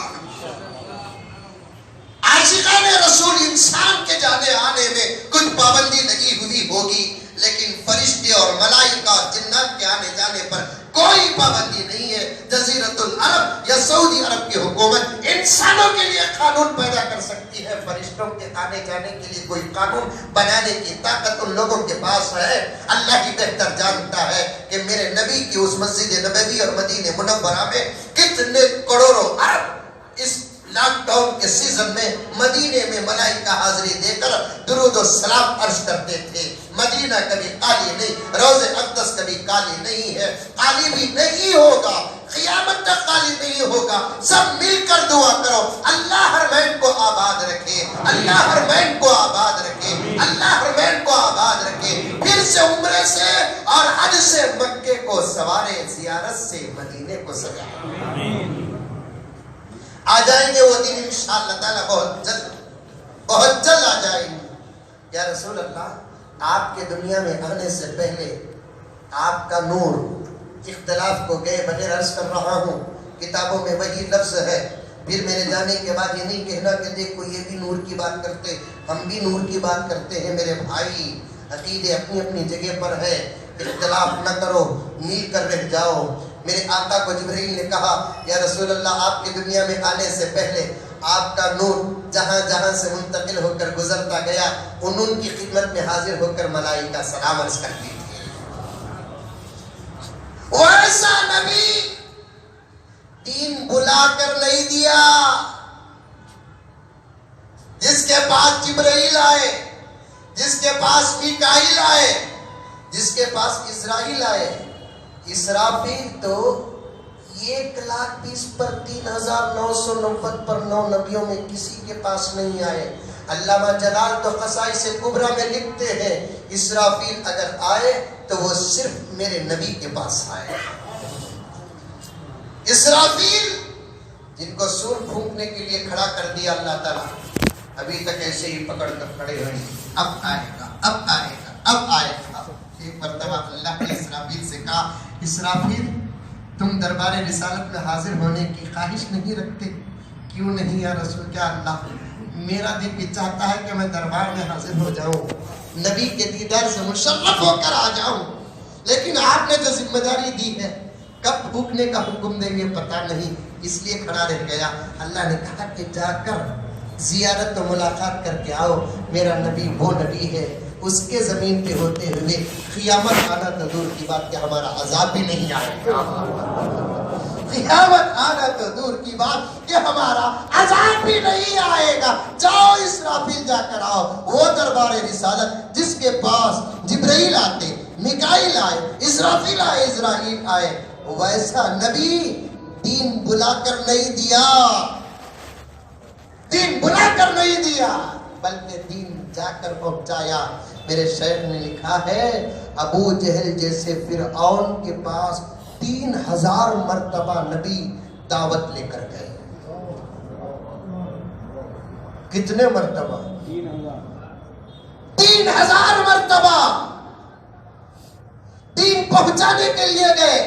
عاشقان رسول انسان کے جانے آنے میں کچھ پابندی لگی ہوئی ہوگی، لیکن فرشتے اور ملائکہ اور جنات کے آنے جانے پر کوئی پابندی نہیں ہے۔ جزیرۃ العرب یا سعودی عرب کی حکومت انسانوں کے لیے قانون پیدا کر سکتی ہے، فرشتوں کے آنے جانے کے لیے کوئی قانون بنانے کی طاقت ان لوگوں کے پاس ہے۔ اللہ ہی بہتر جانتا ہے کہ میرے نبی کی اس مسجد نبوی اور مدینہ منورہ میں کتنے کروڑوں ارب اس لاک ڈاؤن کے سیزن میں مدینے میں ملائکہ حاضری دے کر درود و سلام عرض کرتے تھے۔ مدینہ کبھی خالی نہیں، روضہ اقدس کبھی خالی نہیں ہے، خالی بھی نہیں ہوگا، قیامت تک خالی نہیں ہوگا۔ سب مل کر دعا کرو اللہ حرمین کو آباد رکھے، اللہ حرمین کو آباد رکھے، اللہ حرمین کو آباد رکھے، پھر سے عمرے سے اور حج سے مکے کو سوارے، زیارت سے مدینے کو سجائے۔ آ جائیں گے وہ دن انشاءاللہ تعالیٰ بہت جلد آ جائیں گے۔ یا رسول اللہ، آپ کے دنیا میں آنے سے پہلے آپ کا نور، اختلاف کو گئے بغیر عرض کر رہا ہوں، کتابوں میں وہی لفظ ہے۔ پھر میرے جانے کے بعد یہ نہیں کہنا کہ دیکھو یہ بھی نور کی بات کرتے، ہم بھی نور کی بات کرتے ہیں۔ میرے بھائی، عقیدے اپنی اپنی جگہ پر ہے، اختلاف نہ کرو، مل کر رہ جاؤ۔ میرے آقا کو جبرائیل نے کہا یا رسول اللہ آپ کی دنیا میں آنے سے پہلے آپ کا نور جہاں جہاں سے منتقل ہو کر گزرتا گیا ان کی خدمت میں حاضر ہو کر ملائکہ سلام عرض کرتی تھی. ویسا نبی دین بلا کر نہیں دیا جس کے پاس جبرائیل آئے، جس کے پاس میکائیل آئے، جس کے پاس اسرائیل آئے. اسرافیل تو 1,20,000 پر 3,990 پر 9 نبیوں میں کسی کے پاس نہیں آئے. علامہ جلال تو خصائص کبریٰ میں لکھتے ہیں اسرافیل اگر آئے تو وہ صرف میرے نبی کے پاس آئے. اسرافیل جن کو سور پھونکنے کے لیے کھڑا کر دیا اللہ تعالیٰ، ابھی تک ایسے ہی پکڑ کر کھڑے ہوئے ہیں. اب آئے گا، اب آئے گا، اب آئے گا. ایک مرتبہ اللہ نے اسرافیل سے کہا اسرافیل تم دربار رسالت میں حاضر ہونے کی خواہش نہیں رکھتے؟ کیوں نہیں یا رسول کیا اللہ، میرا دل بھی چاہتا ہے کہ میں دربار میں حاضر ہو جاؤں، نبی کے دیدار سے مشرف ہو کر آ جاؤں، لیکن آپ نے جو ذمہ داری دی ہے کب بھوکنے کا حکم دیں گے پتہ نہیں، اس لیے کھڑا رہ گیا. اللہ نے کہا کہ جا کر زیارت و ملاقات کر کے آؤ، میرا نبی وہ نبی ہے اس کے زمین پہ ہوتے ہوئے قیامت آنا تو دور کی بات کہ ہمارا عذاب بھی نہیں آئے گا. قیامت آنا تو دور کی بات کہ ہمارا عذاب بھی نہیں آئے گا. جاؤ اسرافیل جا کر آؤ، وہ دربار رسالت جس کے پاس جبرائیل آتے، میکائیل آئے، اسرافیل آئے، اسرائیل آئے، ویسا نبی دین بلا کر نہیں دیا، دین بلا کر نہیں دیا بلکہ دین جا کر پہنچایا. میرے شیخ نے لکھا ہے ابو جہل جیسے فرعون کے پاس 3,000 مرتبہ نبی دعوت لے کر گئے. کتنے مرتبہ؟ 3,000 مرتبہ دین پہنچانے کے لیے گئے.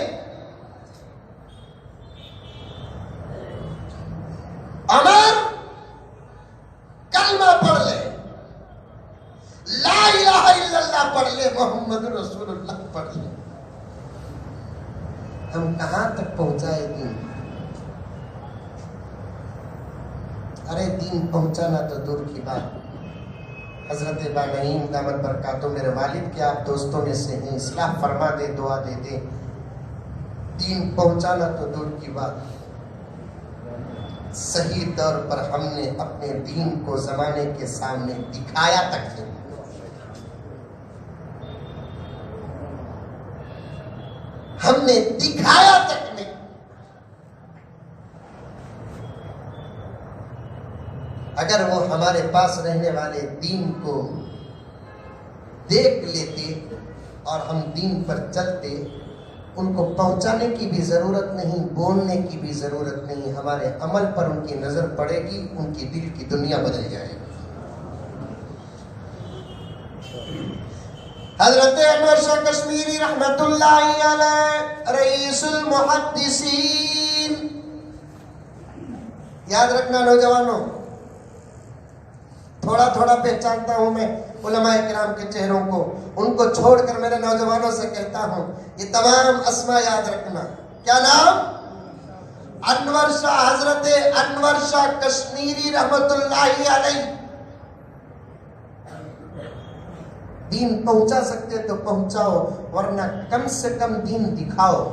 عمر کلمہ پڑھ لے، لا الہ الا اللہ پڑھ لے، محمد رسول اللہ پڑھ لے. ہم کہاں تک پہنچائے دین؟ ارے دین پہنچانا تو دور کی بات. حضرت بانعیم دامت برکاتہ میرے والد کے آپ دوستوں میں سے ہیں، اصلاح فرما دے، دعا دے دے. دین پہنچانا تو دور کی بات، صحیح طور پر ہم نے اپنے دین کو زمانے کے سامنے دکھایا تک نہیں. ہم نے دکھایا تک نہیں. اگر وہ ہمارے پاس رہنے والے دین کو دیکھ لیتے اور ہم دین پر چلتے، ان کو پہنچانے کی بھی ضرورت نہیں، بولنے کی بھی ضرورت نہیں، ہمارے عمل پر ان کی نظر پڑے گی، ان کی دل کی دنیا بدل جائے گی. حضرت انور شاہ کشمیری رحمت اللہ علیہ رئیس المحدثین، یاد رکھنا نوجوانوں، تھوڑا تھوڑا پہچانتا ہوں میں علماء کرام کے چہروں کو، ان کو چھوڑ کر میرے نوجوانوں سے کہتا ہوں یہ تمام اسماء یاد رکھنا. کیا نام؟ انور شاہ، حضرت انور شاہ کشمیری رحمت اللہ علیہ. دین پہنچا سکتے تو پہنچاؤ، ورنہ کم سے کم دین دکھاؤ.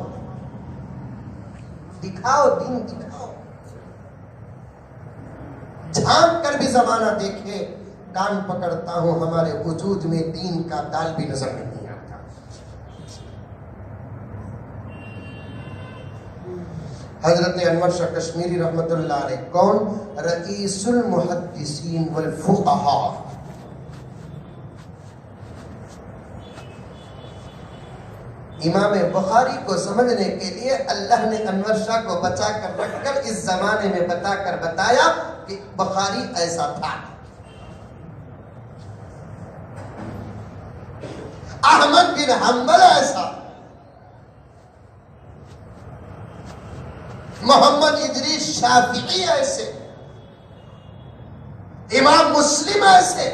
دکھاؤ، دین دکھاؤ. جھانک کر بھی زمانہ دیکھے، کان پکڑتا ہوں ہمارے وجود میں دین کا دال بھی نظر نہیں آتا. حضرت انور شاہ کشمیری رحمت اللہ علیہ کون؟ رئیس المحدثین والفقہاء. امام بخاری کو سمجھنے کے لیے اللہ نے انور شاہ کو بچا کر رکھ کر اس زمانے میں بتا کر بتایا کہ بخاری ایسا تھا، احمد بن حنبل ایسا، محمد ادریس شافعی ایسے، امام مسلم ایسے.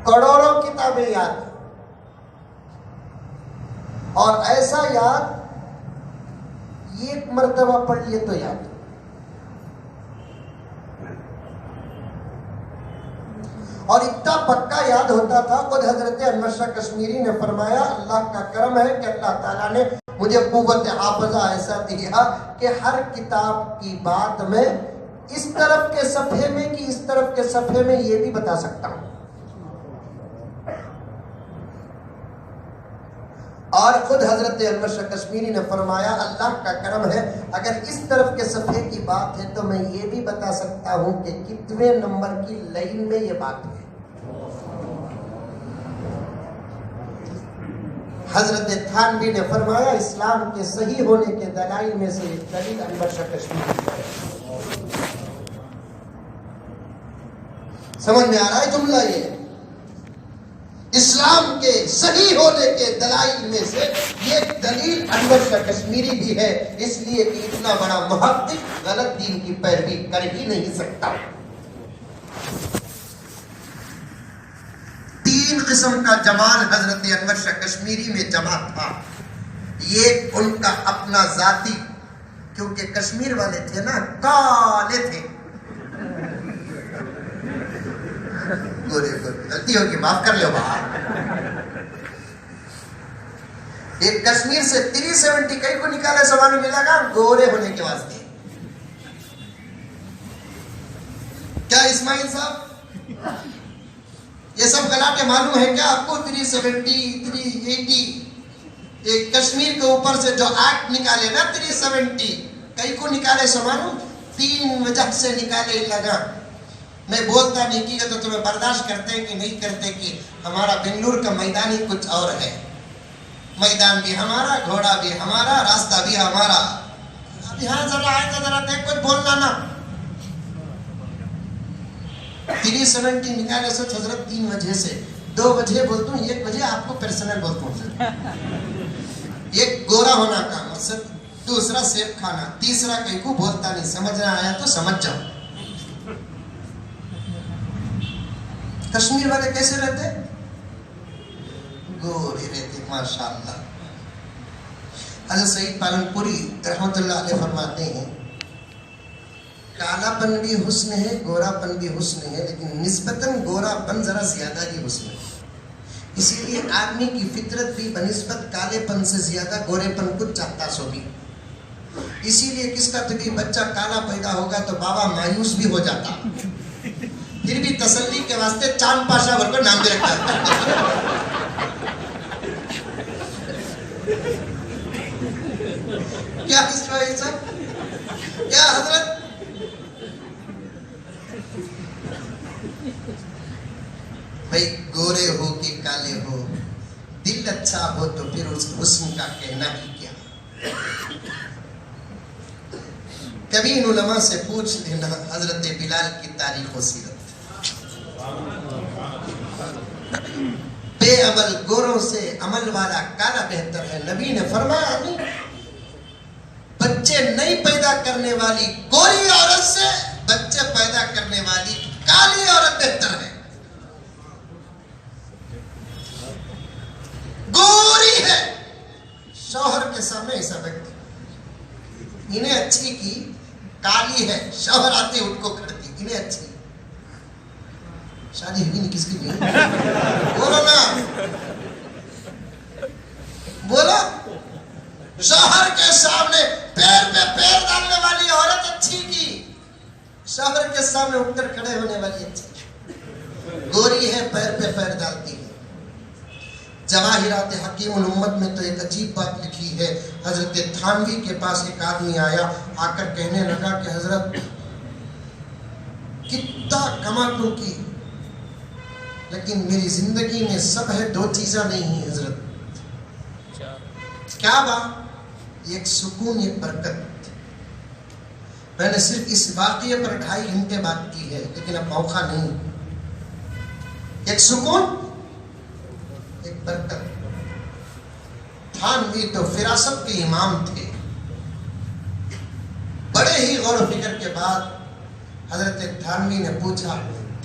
کروڑوں کتابیں یاد. اور ایسا یاد ایک مرتبہ پڑھ لیے تو یاد، اور اتنا پکا یاد ہوتا تھا. خود حضرت انور شاہ کشمیری نے فرمایا اللہ کا کرم ہے کہ اللہ تعالیٰ نے مجھے قوت حافظہ ایسا دیا کہ ہر کتاب کی بات میں اس طرف کے صفحے میں کہ اس طرف کے صفحے میں یہ بھی بتا سکتا ہوں. اور خود حضرت انور شاہ کشمیری نے فرمایا اللہ کا کرم ہے اگر اس طرف کے صفحے کی بات ہے تو میں یہ بھی بتا سکتا ہوں کہ کتنے نمبر کی لائن میں یہ بات ہے. حضرت تھانوی نے فرمایا اسلام کے صحیح ہونے کے دلائل میں سے ایک دلیل انور شاہ کشمیری ہے. سمجھ میں آ رہا ہے جملہ؟ یہ اسلام کے صحیح ہونے کے دلائل میں سے یہ دلیل انور شاہ کشمیری بھی ہے، اس لیے کہ اتنا بڑا محقق غلط دین کی پیروی کر ہی نہیں سکتا. 3 قسم کا جمال حضرت انور شاہ کشمیری میں جمع تھا. یہ ان کا اپنا ذاتی، کیونکہ کشمیر والے تھے نا کالے تھے، گورے غلطی ہوگی معاف کر لو باہر. ایک کشمیر سے 370 کئی کو نکالے سوالوں ملا گا گورے ہونے کے واسطے. کیا اسماعیل صاحب یہ سب غلاٹے معلوم ہے کیا آپ کو؟ 370 380 ایک کشمیر کے اوپر سے جو ایکٹ نکالے نا 370 کئی کو نکالے سوالوں؟ 3 وجہ سے نکالے لگا. میں بولتا نہیں کی تو تمہیں برداشت کرتے کہ نہیں کرتے کہ ہمارا بنگلور کا میدان ہی کچھ اور ہے. میدان بھی ہمارا، گھوڑا بھی ہمارا، راستہ بھی ہمارا. اب یہاں ذرا آئے تو ذرا دیکھ کچھ بولنا نا. 370 نکالے سوچ حضرت 3 وجہ سے. 2 وجہ بولتا ہوں، 1 وجہ آپ کو پرسنل بولتا ہوں. ایک گورا ہونا کا مقصد، دوسرا سیب کھانا، تیسرا کہیں کو بولتا نہیں. سمجھنا آیا تو سمجھ جاؤ. کشمیر والے کیسے رہتے؟ گورے رہتے ماشاءاللہ. حضرت سعید پالن پوری رحمت اللہ علیہ فرماتے ہیں کالا پن بھی حسن ہے، گورا پن بھی حسن ہے، لیکن نسبتاً گورا پن ذرا زیادہ ہی حسن ہے. اسی لیے آدمی کی فطرت بھی بنسبت کالے پن سے زیادہ گورے پن کو چاہتا سو بھی. اسی لیے کس کا بھی بچہ کالا پیدا ہوگا تو بابا مایوس بھی ہو جاتا، پھر بھی تسلی کے واسطے چاند پاشا بھر کو نام بھی رکھا. کیا اسرائیل صاحب، کیا حضرت بھائی گورے ہو کہ کالے ہو، دل اچھا ہو تو پھر اس حسن کا کہنا ہی کیا. کبھی ان علماء سے پوچھ لینا حضرت بلال کی تاریخ و سیرت. بے عمل گوروں سے عمل والا کالا بہتر ہے. نبی نے فرمایا نہیں، بچے نہیں پیدا کرنے والی گوری عورت سے بچے پیدا کرنے والی کالی عورت بہتر ہے. گوری ہے شوہر کے سامنے ایسا بیٹھتی، انہیں اچھی کی، کالی ہے شوہر آتے اٹھ کو کھڑتی، انہیں اچھی. شادی ہوئی نہیں کس کی بھی؟ بولو نا، بولو. شوہر کے سامنے پیر پہ پیر ڈالنے والی عورت اچھی کی، شوہر کے سامنے اٹھ کر کھڑے ہونے والی اچھی. گوری ہے پیر پہ پیر ڈالتی ہے. جواہرات حکیم الامت میں تو ایک عجیب بات لکھی ہے. حضرت تھانوی کے پاس ایک آدمی آیا، آ کر کہنے لگا کہ حضرت کتنا کماتوں کی، لیکن میری زندگی میں سب ہے، 2 چیزاں نہیں ہیں حضرت. کیا بات؟ ایک سکون، ایک برکت. میں نے صرف اس واقعے پر 2.5 گھنٹے بات کی ہے، لیکن اب موقع نہیں. ایک سکون، ایک برکت. تھانوی تو فراست کے امام تھے. بڑے ہی غور و فکر کے بعد حضرت تھانوی نے پوچھا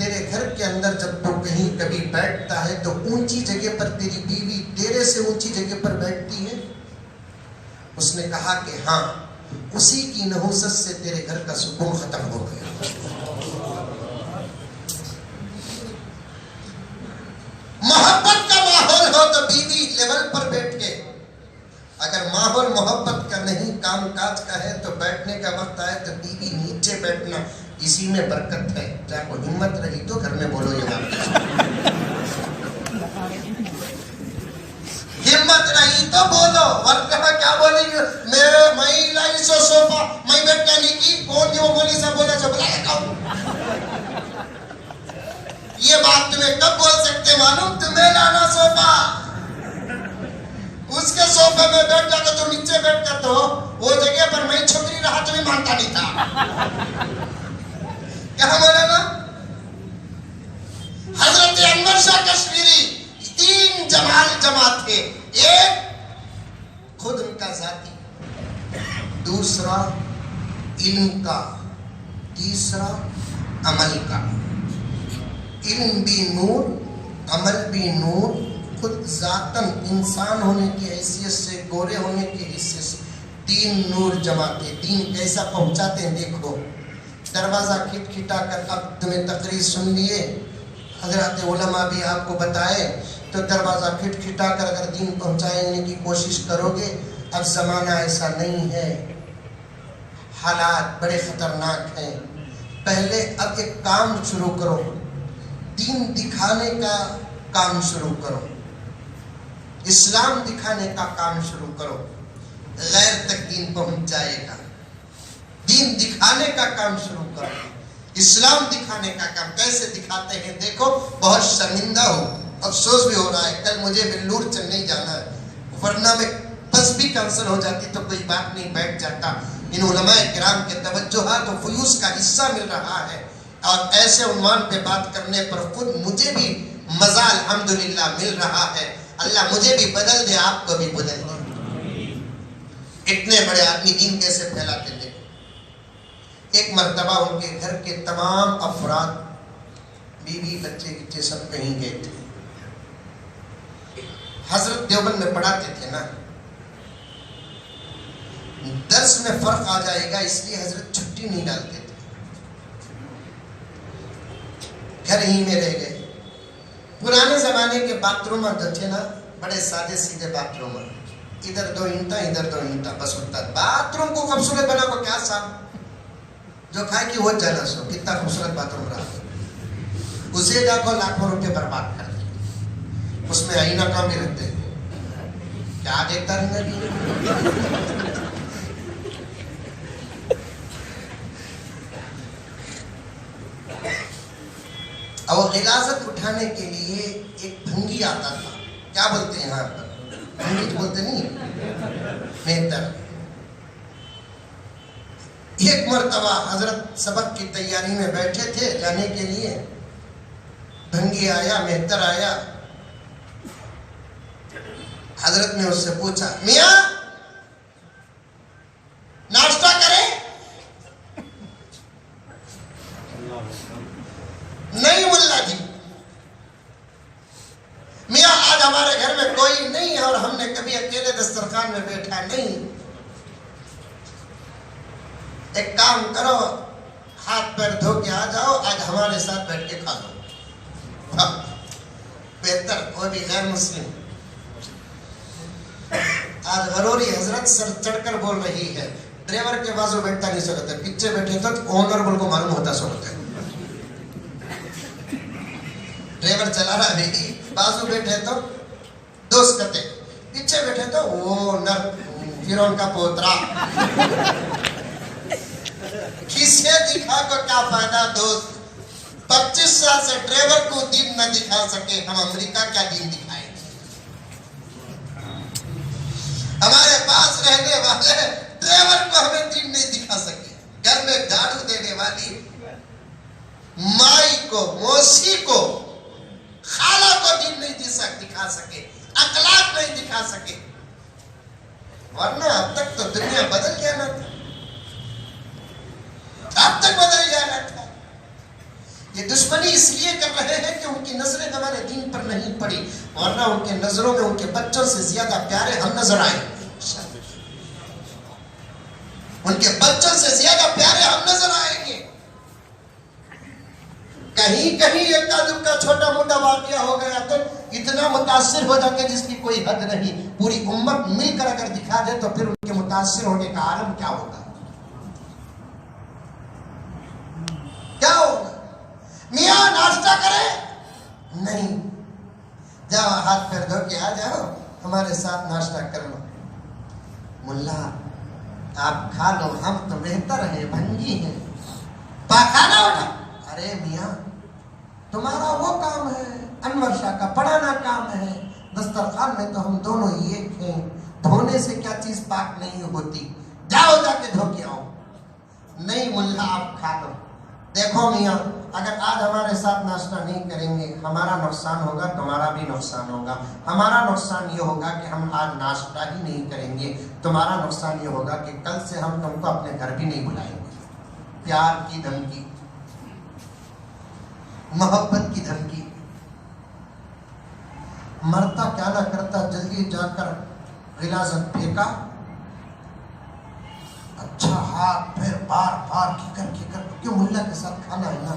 تیرے گھر کے اندر جب تو کہیں کبھی بیٹھتا ہے تو اونچی جگہ پر تیری بیوی تیرے سے اونچی جگہ پر بیٹھتی ہے؟ اس نے کہا کہ ہاں، اسی کی نحوست سے تیرے گھر کا سکون ختم ہو گیا۔ محبت کا ماحول ہو تو بیوی لیول پر بیٹھ کے، اگر ماحول محبت کا نہیں کام کاج کا ہے تو بیٹھنے کا وقت آئے تو بیوی نیچے بیٹھنا، اسی میں برکت ہے۔ چاہے کوئی ہمت رہی تو گھر میں بولو یہ بات، ہمت رہی تو بولو، ورنہ کیا بولیں گے میں لائی سو صوفہ میں بیٹھنا نہیں کی، کون جو بولی سا بولا جو بلا لگا ہوں۔ یہ بات تمہیں کب بول سکتے معلوم؟ تمہیں لانا صوفہ، اس کے صوفے میں بیٹھ جا کے تم نیچے بیٹھ کر تو وہ جگہ پر میں چھتری رہا تمہیں مانتا نہیں تھا۔ کیا مولانا؟ حضرت انور شاہ کشمیری 3 جمال جمع تھے، ایک خود ان کا ذاتی، دوسرا علم کا، تیسرا عمل کا۔ علم بھی نور، عمل بھی نور، خود ذاتاً انسان ہونے کی حیثیت سے، گورے ہونے کی حیثیت سے 3 نور جماتے۔ دین کیسا پہنچاتے ہیں دیکھو، دروازہ کھٹکھٹا کر، اب تمہیں تقریر سن لیے، حضرات علماء بھی آپ کو بتائے، تو دروازہ کھٹکھٹا کر اگر دین پہنچانے کی کوشش کرو گے۔ اب زمانہ ایسا نہیں ہے، حالات بڑے خطرناک ہیں۔ پہلے اب ایک کام شروع کرو، دین دکھانے کا کام شروع کرو، اسلام دکھانے کا کام شروع کرو، غیر تک دین پہنچ جائے گا۔ دین دکھانے کا کام شروع کرو، اسلام دکھانے کا کام کیسے دکھاتے ہیں دیکھو۔ بہت شرمندہ ہوں، افسوس بھی ہو رہا ہے، کل مجھے بلور چنئی جانا ہے، ورنہ میں بس بھی کینسل ہو جاتی تو کوئی بات نہیں، بیٹھ جاتا۔ ان علماء کرام کے توجہات و فیوز کا حصہ مل رہا ہے، اور ایسے عنوان پہ بات کرنے پر خود مجھے بھی مزہ الحمدللہ مل رہا ہے۔ اللہ مجھے بھی بدل دے، آپ کو بھی بدل دے۔ اتنے بڑے آدمی دین کیسے پھیلاتے تھے۔ ایک مرتبہ ان کے گھر کے تمام افراد، بیوی بچے سب کہیں گئے تھے۔ حضرت دیوبند میں پڑھاتے تھے نا، درس میں فرق آ جائے گا اس لیے حضرت چھٹی نہیں ڈالتے تھے، گھر ہی میں رہ گئے۔ پرانے زمانے کے باتھ روم جو تھے نا، بڑے سادے سیدھے باتھ روم، ادھر 2 اینٹا ادھر 2 اینٹا، بس ہوتا ہے۔ باتھ روم کو خوبصورت بنا کو کیا صاحب، جو کھائے کہ وہ جانا سو، کتنا خوبصورت باتھ روم رہا، اسے جا کو لاکھوں روپے برباد کر دیں۔ اس میں آئینہ کام بھی رکھتے ہیں، کیا دیکھتا رہنا بھی۔ اور غلاظت اٹھانے کے لیے ایک بھنگی آتا تھا، کیا بولتے ہیں یہاں پر، بھنگی تو بولتے نہیں، بہتر۔ ایک مرتبہ حضرت سبق کی تیاری میں بیٹھے تھے جانے کے لیے، بھنگی آیا، مہتر آیا، حضرت نے اس سے پوچھا میاں ناشتہ کریں؟ نہیں ملا جی، میاں آج ہمارے گھر میں کوئی نہیں ہے اور ہم نے کبھی اکیلے دسترخوان میں بیٹھا نہیں، ایک کام کرو ہاتھ پیر دھو کے آ جاؤ، آج ہمارے ساتھ بیٹھ کے کھا لو۔ بہتر، کوئی بھی غیر مسلم آج غروری حضرت سر چڑھ کر بول رہی ہے، ڈرائیور کے بازو بیٹھتا نہیں سکتا، پیچھے بیٹھے تو اونربل کو معلوم ہوتا سکتا ہے، ڈرائیور چلا رہا ہے، بازو بیٹھے تو دوست کرتے، پیچھے بیٹھے تو وہ نر فرعون کا پوترا، کسے دکھا کو کیا فائدہ دوست، 25 سال سے ڈرائیور کو دین نہ دکھا سکے، ہم امریکہ کیا دین دکھائیں گے؟ ہمارے پاس رہنے والے ڈرائیور کو ہمیں دین نہیں دکھا سکے، گھر میں جھاڑو دینے والی مائی کو، موسی کو، خالہ کو دین نہیں دکھا سکے، اخلاق نہیں دکھا سکے، ورنہ اب تک تو دنیا بدل جانا تھا، اب تک بدل جانا تھا۔ یہ دشمنی اس لیے کر رہے ہیں کہ ان کی نظریں ہمارے دین پر نہیں پڑی، ورنہ ان کے نظروں میں ان کے بچوں سے زیادہ پیارے ہم نظر آئے، ان کے بچوں سے زیادہ پیارے ہم نظر آئیں گے۔ کہیں کہیں ایک آدم کا چھوٹا موٹا واقعہ ہو گیا تو اتنا متاثر ہو جاتے جس کی کوئی حد نہیں، پوری امت مل کر اگر دکھا دے تو پھر ان کے متاثر ہونے کا عالم کیا ہوگا، کیا ہوگا؟ میاں ناشتہ کرے نہیں، جاؤ ہاتھ پیر دھو کے آ جاؤ ہمارے ساتھ ناشتہ کر لو، ملا آپ کھا لو ہم تو بہتر ہیں، بھنگی ہیں، پاخانہ اٹھا، ارے میاں تمہارا وہ کام ہے، انور شاہ کا پڑھانا کام ہے، دسترخوان میں تو ہم دونوں ہی ایک ہیں، دھونے سے کیا چیز پاک نہیں ہوتی، جاؤ جا کے دھو کے آؤ، نہیں ملا آپ کھا لو۔ دیکھو میاں اگر آج ہمارے ساتھ ناشتہ نہیں کریں گے ہمارا نقصان ہوگا، تمہارا بھی نقصان ہوگا، ہمارا نقصان یہ ہوگا کہ ہم آج ناشتہ ہی نہیں کریں گے، تمہارا نقصان یہ ہوگا کہ کل سے ہم تم کو اپنے گھر بھی نہیں بلائیں گے۔ پیار کی دھمکی، محبت کی دھمکی، مرتا کیا نہ کرتا جلدی جا کر غلاظت پھینکا، اچھا ہاتھ پھر بار بار کھکر کیوں ملا کے ساتھ کھانا ہے نا،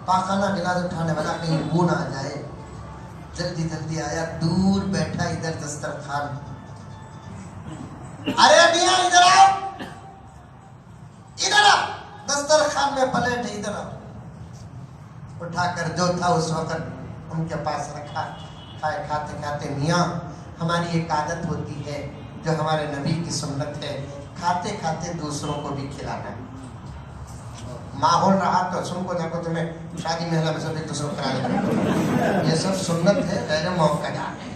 پاخانہ گلاس اٹھانے والا کہیں بو نہ آ جائے، جلدی جلدی آیا، دور بیٹھا ادھر دسترخوان، ارے میاں ادھر آؤ، ادھر آؤ، دسترخوان میں پلیٹ ہے ادھر آؤ، اٹھا کر جو تھا اس وقت ان کے پاس رکھا، کھائے کھاتے کھاتے میاں ہماری ایک عادت ہوتی ہے جو ہمارے نبی کی سنت ہے، کھاتے کھاتے دوسروں کو بھی کھلانا، ماحول رہا تو سن کو دیکھو تمہیں شادی محلہ میں سب ایک دوسروں کو کرا دیتے، یہ سب سنت ہے غیر موقع جانے،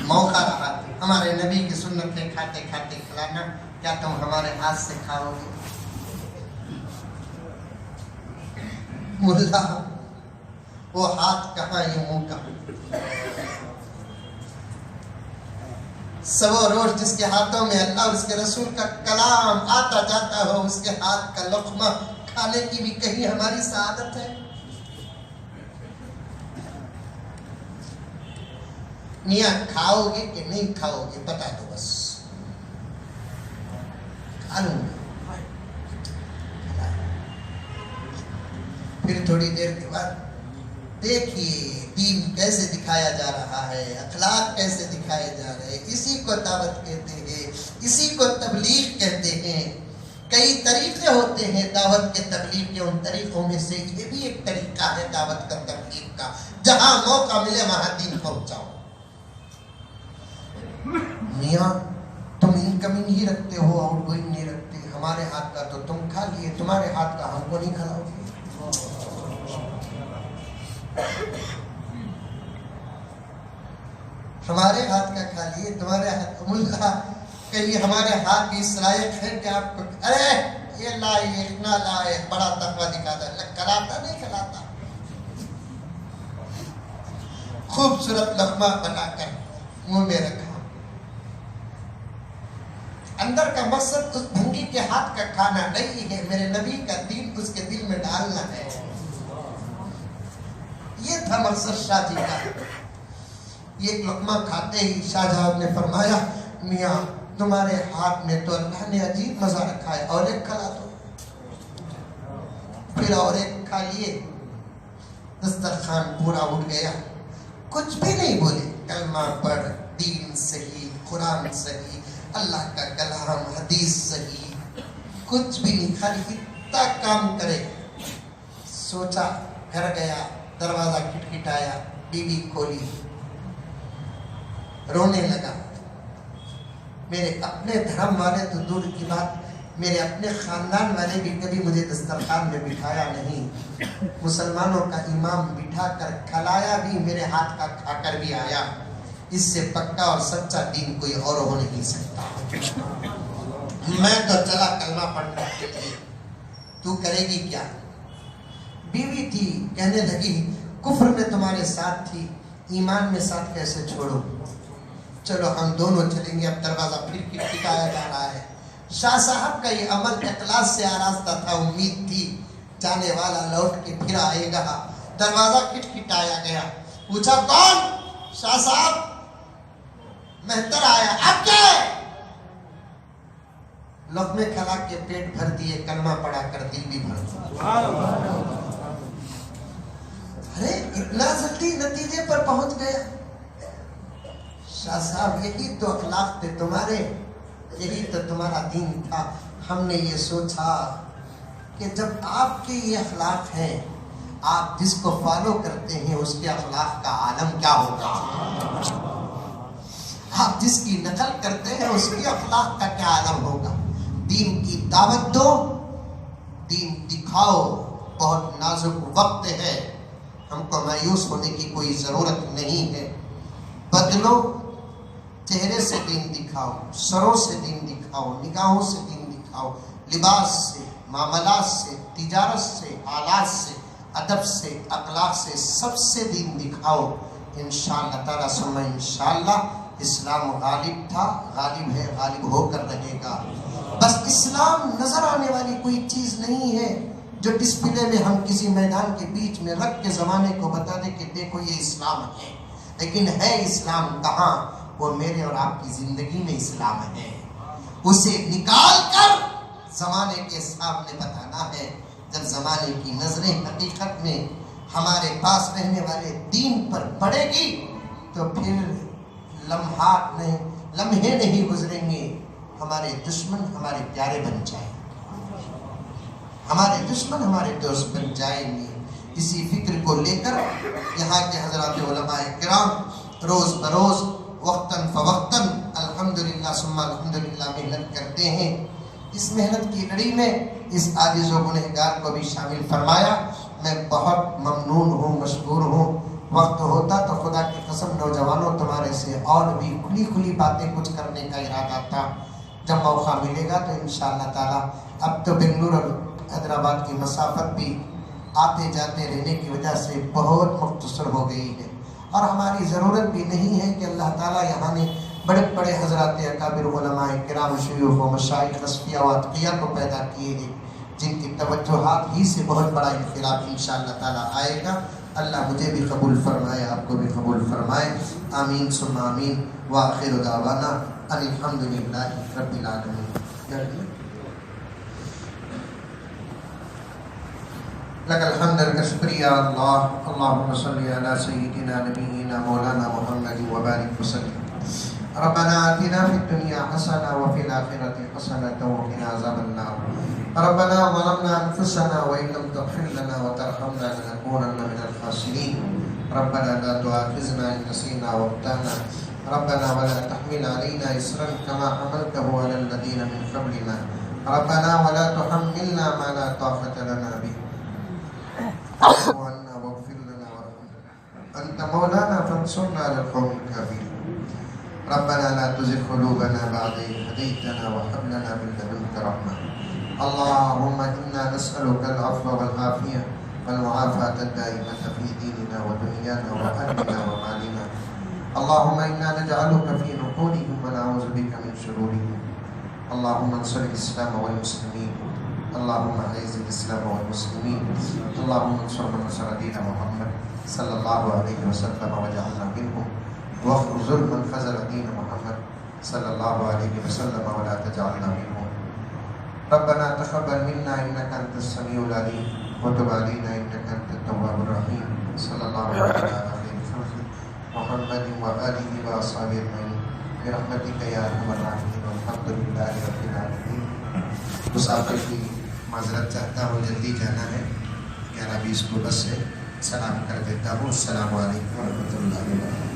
موقع رہا ہمارے نبی کی سنت ہے کھاتے کھاتے کھلانا، کیا تم ہمارے ہاتھ سے کھاؤ گے؟ ملا وہ ہاتھ کہاں یہ منہ کہاں، سوا روز جس کے ہاتھوں میں اللہ اور اس کے رسول کا کلام آتا جاتا ہو، اس کے ہاتھ کا لقمہ کھانے کی بھی کہیں ہماری سعادت ہے؟ میاں کھاؤ گے کہ نہیں کھاؤ گے بتا دو، بس کھا لوں گا۔ پھر تھوڑی دیر کے بعد دیکھیے دین کیسے دکھایا جا رہا ہے، اخلاق کیسے دکھائے جا رہے ہیں، اسی کو دعوت کہتے ہیں، اسی کو تبلیغ کہتے ہیں۔ کئی طریقے ہوتے ہیں دعوت کے تبلیغ کے، ان طریقوں میں سے یہ بھی ایک طریقہ ہے دعوت کا تبلیغ کا، جہاں موقع ملے وہاں دین پہنچاؤ۔ میاں تم انکمنگ ہی رکھتے ہو، آؤٹ گوئنگ نہیں رکھتے، ہمارے ہاتھ کا تو تم کھا لیے، تمہارے ہاتھ کا ہم کو نہیں کھلاؤ گے۔ ہمارے ہاتھ کا کھا لیے، تمہارے ہاتھ ملا کہیں ہمارے ہاتھ بھی اس لائق ہے کہ آپ کو، ارے یہ لائق نہ لائق، بڑا تقویٰ دکھاتا ہے، کھلاتا نہیں کھلاتا، خوبصورت لقمہ بنا کر منہ میں رکھا، اندر کا مقصد اس بھنگی کے ہاتھ کا کھانا نہیں ہے، میرے نبی کا دین اس کے دل میں ڈالنا ہے، یہ تھا مقصد شاہ جی کا۔ یہ ایک لقمہ کھاتے ہی شاہ جہاں نے فرمایا میاں تمہارے ہاتھ میں تو اللہ نے عجیب مزہ رکھا ہے، اور ایک کھلا دو۔ پھر اور ایک کھا لیے، دسترخوان پورا اٹھ گیا، کچھ بھی نہیں بولے، کلمہ پڑھ، دین صحیح، قرآن صحیح، اللہ کا کلام، حدیث صحیح، کچھ بھی نہیں، خالی اتنا کام کرے۔ سوچا، گھر گیا، دروازہ کھٹکھٹایا، بی بی کھولی، رونے لگا۔ میرے اپنے دھرم والے تو دور کی بات، میرے اپنے خاندان والے بھی کبھی مجھے دسترخوان میں بٹھایا نہیں، مسلمانوں کا امام بٹھا کر کھلایا بھی، میرے ہاتھ کا کھا کر بھی آیا، اس سے پکا اور سچا دین کوئی اور ہو نہیں سکتا۔ میں تو چلا کلمہ پڑھنے کے لیے، تو کرے گی کیا؟ بیوی تھی، کہنے لگی کفر میں تمہارے ساتھ تھی، ایمان میں ساتھ کیسے چھوڑو؟ چلو ہم دونوں چلیں گے۔ اب دروازہ پھر کھٹکھٹایا جا رہا ہے، شاہ صاحب کا یہ عمل اخلاص سے آراستہ تھا، امید تھی جانے والا لوٹ کے پھر آئے گا۔ دروازہ کھٹکھٹایا گیا، پوچھا کون؟ شاہ صاحب مہتر آیا، اب کیا ہے؟ لقمے کھلا کے پیٹ بھر دیے، کلمہ پڑھا کر دل بھی بھر دیا۔ ارے اتنا جلدی نتیجے پر پہنچ گیا؟ شاہ صاحب یہی تو اخلاق تھے تمہارے، یہی تو تمہارا دین تھا۔ ہم نے یہ سوچا کہ جب آپ کے یہ اخلاق ہیں، آپ جس کو فالو کرتے ہیں اس کے اخلاق کا عالم کیا ہوگا؟ آپ جس کی نقل کرتے ہیں اس کے اخلاق کا کیا عالم ہوگا؟ دین کی دعوت دو، دین دکھاؤ، بہت نازک وقت ہے، ہم کو مایوس ہونے کی کوئی ضرورت نہیں ہے۔ بدلو، چہرے سے دین دکھاؤ، سروں سے دین دکھاؤ، نگاہوں سے دین دکھاؤ، لباس سے، معاملات سے، تجارت سے، آلات سے، ادب سے، اخلاق سے، سب سے دین دکھاؤ۔ انشاءاللہ تعالیٰ ثم انشاءاللہ اسلام غالب تھا، غالب ہے، غالب ہو کر رہے گا۔ بس اسلام نظر آنے والی کوئی چیز نہیں ہے جو ڈسپلے میں ہم کسی میدان کے بیچ میں رکھ کے زمانے کو بتا دیں کہ دیکھو یہ اسلام ہے، لیکن ہے اسلام کہاں؟ وہ میرے اور آپ کی زندگی میں اسلام ہے۔ اسے نکال کر زمانے کے سامنے بتانا ہے۔ جب زمانے کی نظریں حقیقت میں ہمارے پاس رہنے والے دین پر پڑے گی تو پھر لمحے نہیں گزریں گے، ہمارے دشمن ہمارے پیارے بن جائیں، ہمارے دشمن ہمارے دوست بن جائیں گے۔ اسی فکر کو لے کر یہاں کے حضرات علماء کرام روز بروز وقتاً فوقتاً الحمدللہ ثم الحمدللہ محنت کرتے ہیں۔ اس محنت کی لڑی میں اس عاجز و گنہگار کو بھی شامل فرمایا۔ میں بہت ممنون ہوں، مشکور ہوں۔ وقت ہوتا تو خدا کی قسم نوجوانوں تمہارے سے اور بھی کھلی باتیں کچھ کرنے کا ارادہ تھا، جب موقع ملے گا تو انشاءاللہ تعالی۔ اب تو بنگلور اور حیدرآباد کی مسافت بھی آتے جاتے رہنے کی وجہ سے بہت مختصر ہو گئی ہے، اور ہماری ضرورت بھی نہیں ہے کہ اللہ تعالیٰ یہاں نے بڑے بڑے حضرات اکابر علماء کرام شیوخ و مشائخ اصفیاء و اتقیاء کو پیدا کیے ہیں، جن کی توجہات ہی سے بہت بڑا انقلاب انشاءاللہ تعالیٰ آئے گا۔ اللہ مجھے بھی قبول فرمائے، آپ کو بھی قبول فرمائے، آمین ثم آمین۔ وآخر دعوانا ان الحمدللہ رب العالمین۔ لك الحمد والشكر يا الله، اللهم صل على سيدنا نبينا مولانا محمد وبارك وسلم۔ ربنا آتنا في الدنيا حسنة وفي الآخرة حسنة وقنا عذاب النار۔ ربنا ظلمنا أنفسنا وإن لم تغفر لنا وترحمنا لنكونن من الخاسرين۔ ربنا لا تؤاخذنا إن نسينا وأخطأنا، ربنا ولا تحمل علينا إصرا كما حملته على الذين من قبلنا، ربنا ولا تحملنا ما لا طاقة لنا به، واعف عنا واغفر لنا وارحمنا، أنت مولانا فانصرنا على القوم الكافرين۔ ربنا لا تزغ قلوبنا بعد إذ هديتنا وهب لنا من لدنك رحمة۔ اللهم إنا نسألك العفو والعافية والمعافاة الدائمة في ديننا ودنيانا وأهلنا ومالنا۔ اللهم إنا نجعلك في نحورهم ونعوذ بك من شرورهم۔ اللهم انصر الإسلام والمسلمين، اللهم أعز الإسلام والمسلمين، اللهم انصر من نصر دين محمد صلى الله عليه وسلم واجعلنا منهم، واخذل من خذل دين محمد صلى الله عليه وسلم ولا تجعلنا منهم۔ ربنا تقبل منا إنك أنت السميع العليم وتب علينا إنك أنت التواب الرحيم۔ صلى الله على خير خلقه محمد وآله وأصحابه أجمعين برحمتك يا أرحم الراحمين والحمد لله رب العالمين۔ مسافر کی معذرت چاہتا ہوں، جلدی جانا ہے، 11:20 کو بس سے سلام کر دیتا ہوں۔ السلام علیکم ورحمۃ اللہ وبرکاتہ۔